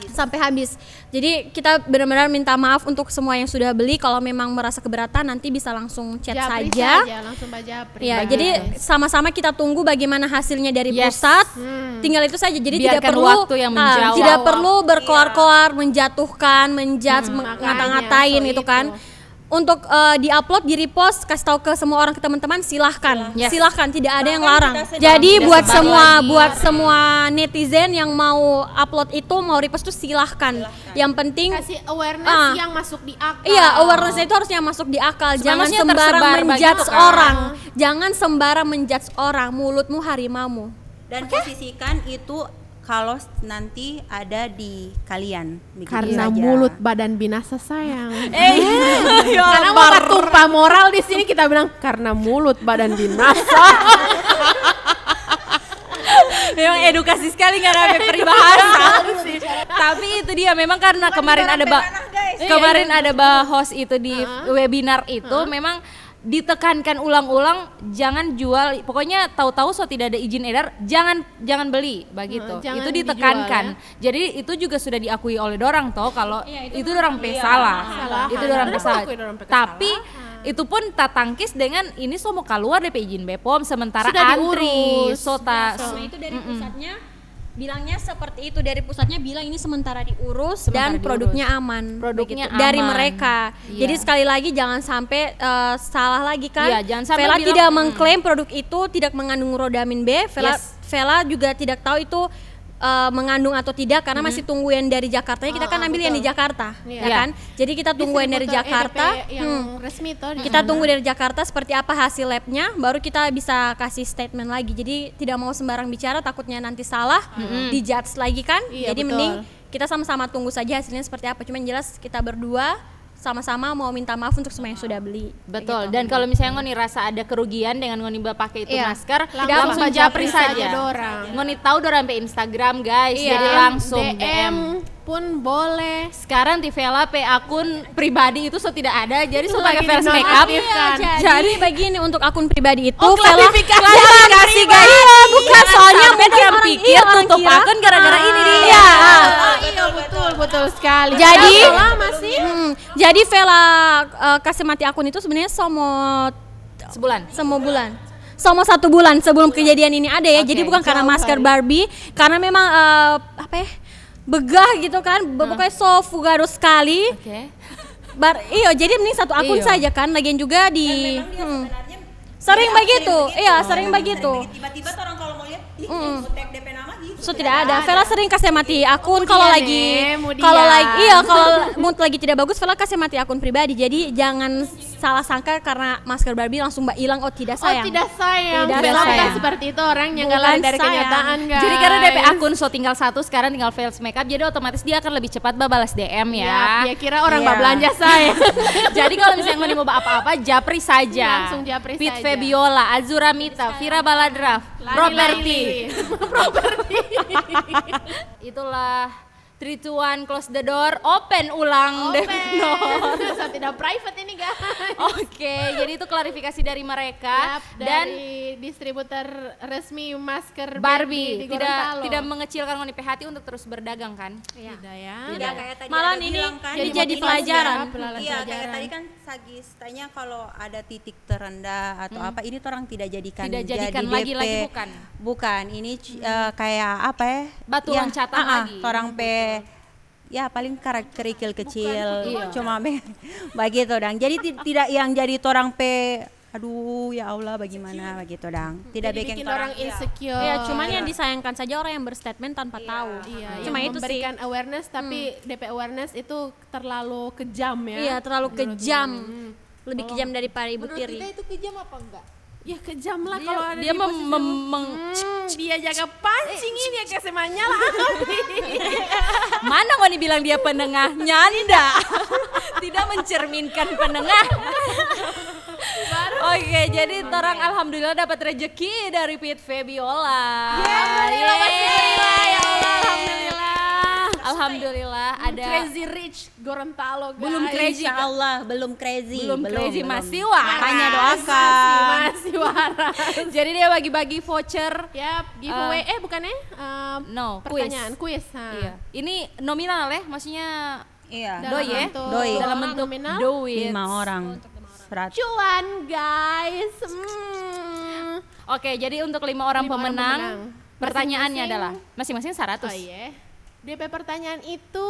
sampai habis. Jadi kita benar-benar minta maaf untuk semua yang sudah beli. Kalau memang merasa keberatan nanti bisa langsung chat Japri saja. langsung bajapri. Ya, jadi sama-sama kita tunggu bagaimana hasilnya dari Yes. pusat. Tinggal itu saja. Jadi tidak Biarkan perlu waktu yang menjawab. tidak perlu berkoar-koar, menjatuhkan, menjudge, ngata-ngatain so itu kan. Untuk di-upload, di-repost, kasih tahu ke semua orang, ke teman-teman, silahkan. Yes. Silahkan, tidak ada yang larang. kita sedang Jadi tidak buat sebar semua lagi. semua netizen yang mau upload itu, mau repost itu silahkan. Yang penting kasih awareness yang masuk di akal. iya, awareness itu harusnya masuk di akal. Jangan maksudnya sembarang tersebar menjudge begitu kan. orang. Jangan sembarang menjudge orang. Mulutmu harimaumu. Dan posisikan itu kalau nanti ada di kalian. Begitu Karena saja. mulut badan binasa sayang. Ya Karena mau tumpah moral di sini kita bilang karena mulut badan binasa. Memang edukasi sekali nggak ada peribahasa. Tapi itu dia memang karena kemarin ada host itu di webinar itu memang ditekankan ulang-ulang jangan jual, pokoknya tahu-tahu so tidak ada izin edar jangan beli begitu. Jangan Itu ditekankan. Jadi itu juga sudah diakui oleh dorang toh kalau itu dorang salah. Itu dorang salah. Tapi itu pun tak tangkis dengan ini so mau keluar DP izin BPOM sementara Sudah antri. diurus. So tak Nah, itu dari pusatnya bilangnya seperti itu, dari pusatnya bilang ini sementara diurus dan diurus. produknya aman. Produknya begitu. Dari aman. mereka. Iya. Jadi sekali lagi jangan sampai salah lagi kan. Iya, jangan sampai Vela bilang, tidak mengklaim produk itu tidak mengandung rodamin B. Vela juga tidak tahu itu mengandung atau tidak karena masih tunggu yang dari Jakarta. Kita kan ambil yang di Jakarta, Iya. ya kan? Jadi kita tunggu yang dari Jakarta. yang resmi tuh. Kita tunggu dari Jakarta seperti apa hasil labnya, baru kita bisa kasih statement lagi. Jadi tidak mau sembarang bicara, takutnya nanti salah, dijudge lagi kan. Iya, Jadi betul. mending kita sama-sama tunggu saja hasilnya seperti apa. Cuman jelas kita berdua sama-sama mau minta maaf untuk semua yang sudah beli. Betul. Dan kalau misalnya Ngoni rasa ada kerugian dengan Ngoni pakai itu Iya. masker, Langsung langsung japri saja saja. dorang. Ngoni tahu dorang sampai Instagram guys, Iya. jadi langsung DM pun boleh. Sekarang Tivela akun pribadi itu tidak ada, jadi Itu pakai lagi face makeup. dinonaktifkan. Jadi begini untuk akun pribadi itu Klarifikasi guys. Iya, bukan soalnya mungkin mungkin orang pikir tutup akun gara-gara ini dia. Iya. Iya betul sekali. Jadi Berapa lama sih? Jadi Vela kasih mati akun itu sebenarnya Sebulan. semua bulan. Sama 1 bulan sebelum kejadian ini ada ya. Oke, Jadi bukan karena masker Barbie, karena memang begah gitu kan. Pokoknya so fugado sekali. Oke. Iya, jadi mending 1 akun Iya. saja kan. Lagian juga di sering begitu. Iya, sering begitu. Tiba-tiba tuh orang kalau mau lihat, tag DP nama gitu. So tidak ada. Vela sering kasih mati akun kalau Kemudian lagi kemudian. kalau mood lagi tidak bagus Vela kasih mati akun pribadi. Jadi jangan salah sangka karena masker Barbie langsung hilang. Oh tidak sayang. Oh tidak sayang. Tidak Vela bukan sayang. seperti itu orangnya, nggak Bukan lari dari sayang. kenyataan guys. Jadi karena DP akun so tinggal 1, sekarang tinggal face makeup, jadi otomatis dia akan lebih cepat balas DM Ya, ya. dia kira orang Iya. mau belanja saya. Jadi kalau misalnya Ngoni mau apa-apa, japri saja. Langsung japri Pit saja. Febiola, Azura Mita, Vira Baladraf, Properti. Itulah 3, 2, 1, close the door, open ulang deh. So, tidak private ini guys. Oke, jadi itu klarifikasi dari mereka Yap, dan dari distributor resmi masker Barbie di tidak Gorontalo. mengecilkan Ngoni PHT untuk terus berdagang kan? Tidak ya. Tidak kayak tadi Malah ada ini bilang kan, jadi pelajaran. Iya, kayak tadi kan Sagis tanya kalau ada titik terendah atau apa, ini tuh orang tidak jadikan Tidak jadikan jadi lagi DP. bukan. Bukan, ini kayak apa ya? Batu Ya, loncatan lagi. Orang ya paling kerikil kecil, Iya. cuma begitu dang. Jadi tidak yang jadi torang aduh ya Allah bagaimana begitu dang. Tidak Jadi bikin bikin orang torang insecure. Ya, cuman yang disayangkan saja orang yang berstatement tanpa tahu. Iya, Cuma yang itu sih. memberikan awareness tapi DP awareness itu terlalu kejam ya. Iya, terlalu kejam. Lebih kejam daripada Ibu Tiri. itu kejam apa enggak? Ya kejam lah kalau ada Dia di posisi dia jaga pancing ini ya kasih menyala api. Mana Ngoni bilang dia penengah? Nyanda. Tidak mencerminkan penengah. Oke, jadi orang alhamdulillah dapat rezeki dari Pit Febiola. Alhamdulillah ya Allah, alhamdulillah. Alhamdulillah ada Crazy Rich Gorontalo guys. belum crazy. Insya Allah belum crazy. Belum crazy, masih waras. Makanya doakan. Masih waras. Jadi dia bagi-bagi voucher. Yap, giveaway bukannya No, pertanyaan kuis. Iya. Ini nominal ya, maksudnya Iya. doi ya. bentuk Doi. Dalam bentuk nominal. duit. 5 orang. 100. Cuan guys. Oke, jadi untuk 5 orang 5 orang pemenang, pemenang. pertanyaannya Masing-masing- adalah masing-masing 100. Oh iya. DP pertanyaan itu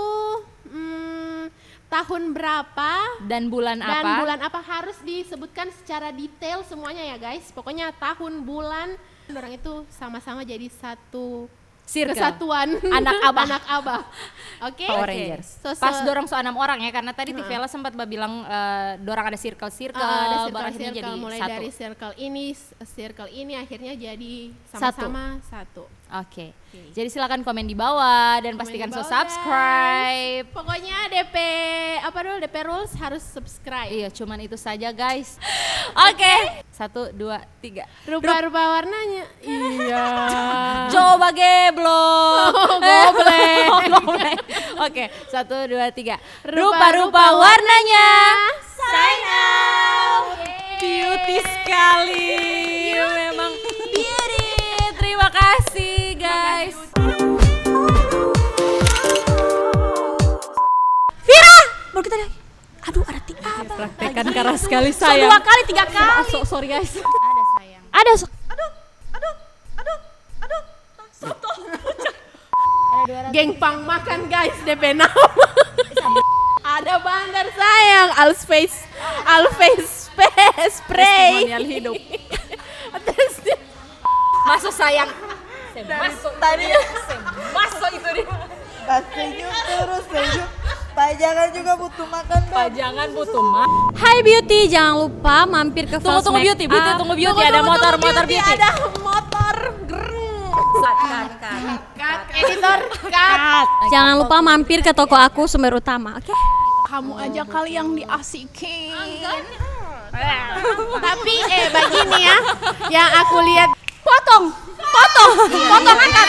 tahun berapa Dan bulan dan apa? bulan apa harus disebutkan secara detail semuanya ya guys. Pokoknya tahun, bulan, orang itu sama-sama jadi satu Circle. kesatuan Anak abah. anak abah. Oke. Power Oke. Rangers. So, Pas dorong 6 orang ya, karena tadi Tivela sempat bilang dorang ada circle, ada baru akhirnya circle, jadi mulai satu. dari circle ini akhirnya jadi sama-sama satu. Oke. Jadi silakan komen di bawah dan pastikan di so bawah, subscribe. Pokoknya DP DP rules harus subscribe. Iya, cuman itu saja guys. Oke. 1, 2, 3. Rupa-rupa warnanya. Iya. Coba geblok. Goblek. Goblek. Oke, 1, 2, 3. Rupa-rupa warnanya. Sign out. Beauty sekali. Memang beauty. Terima kasih guys. Baru kita lihat. Aduh, ada tiga. Praktekan keras sekali So, saya. 2 kali, 3 kali. Sorry guys. Ada Geng pang makan guys, DP nama. Ada bandar sayang, Alface spray. Testimonial hidup. Terus Masuk sayang. Masuk tadi. Masuk itu dia. Senyum terus senyum. Pajangan juga butuh makan dong. Pajangan butuh mah. Hai Beauty, jangan lupa mampir ke Tunggu Fast Make beauty, Up. tunggu beauty ada motor beauty. ada motor. Cut, editor, cut. Jangan lupa mampir ke toko aku Sumber Utama, oke? Kamu aja kali yang diasikin. Tapi begini ya, yang aku lihat Potong angkat.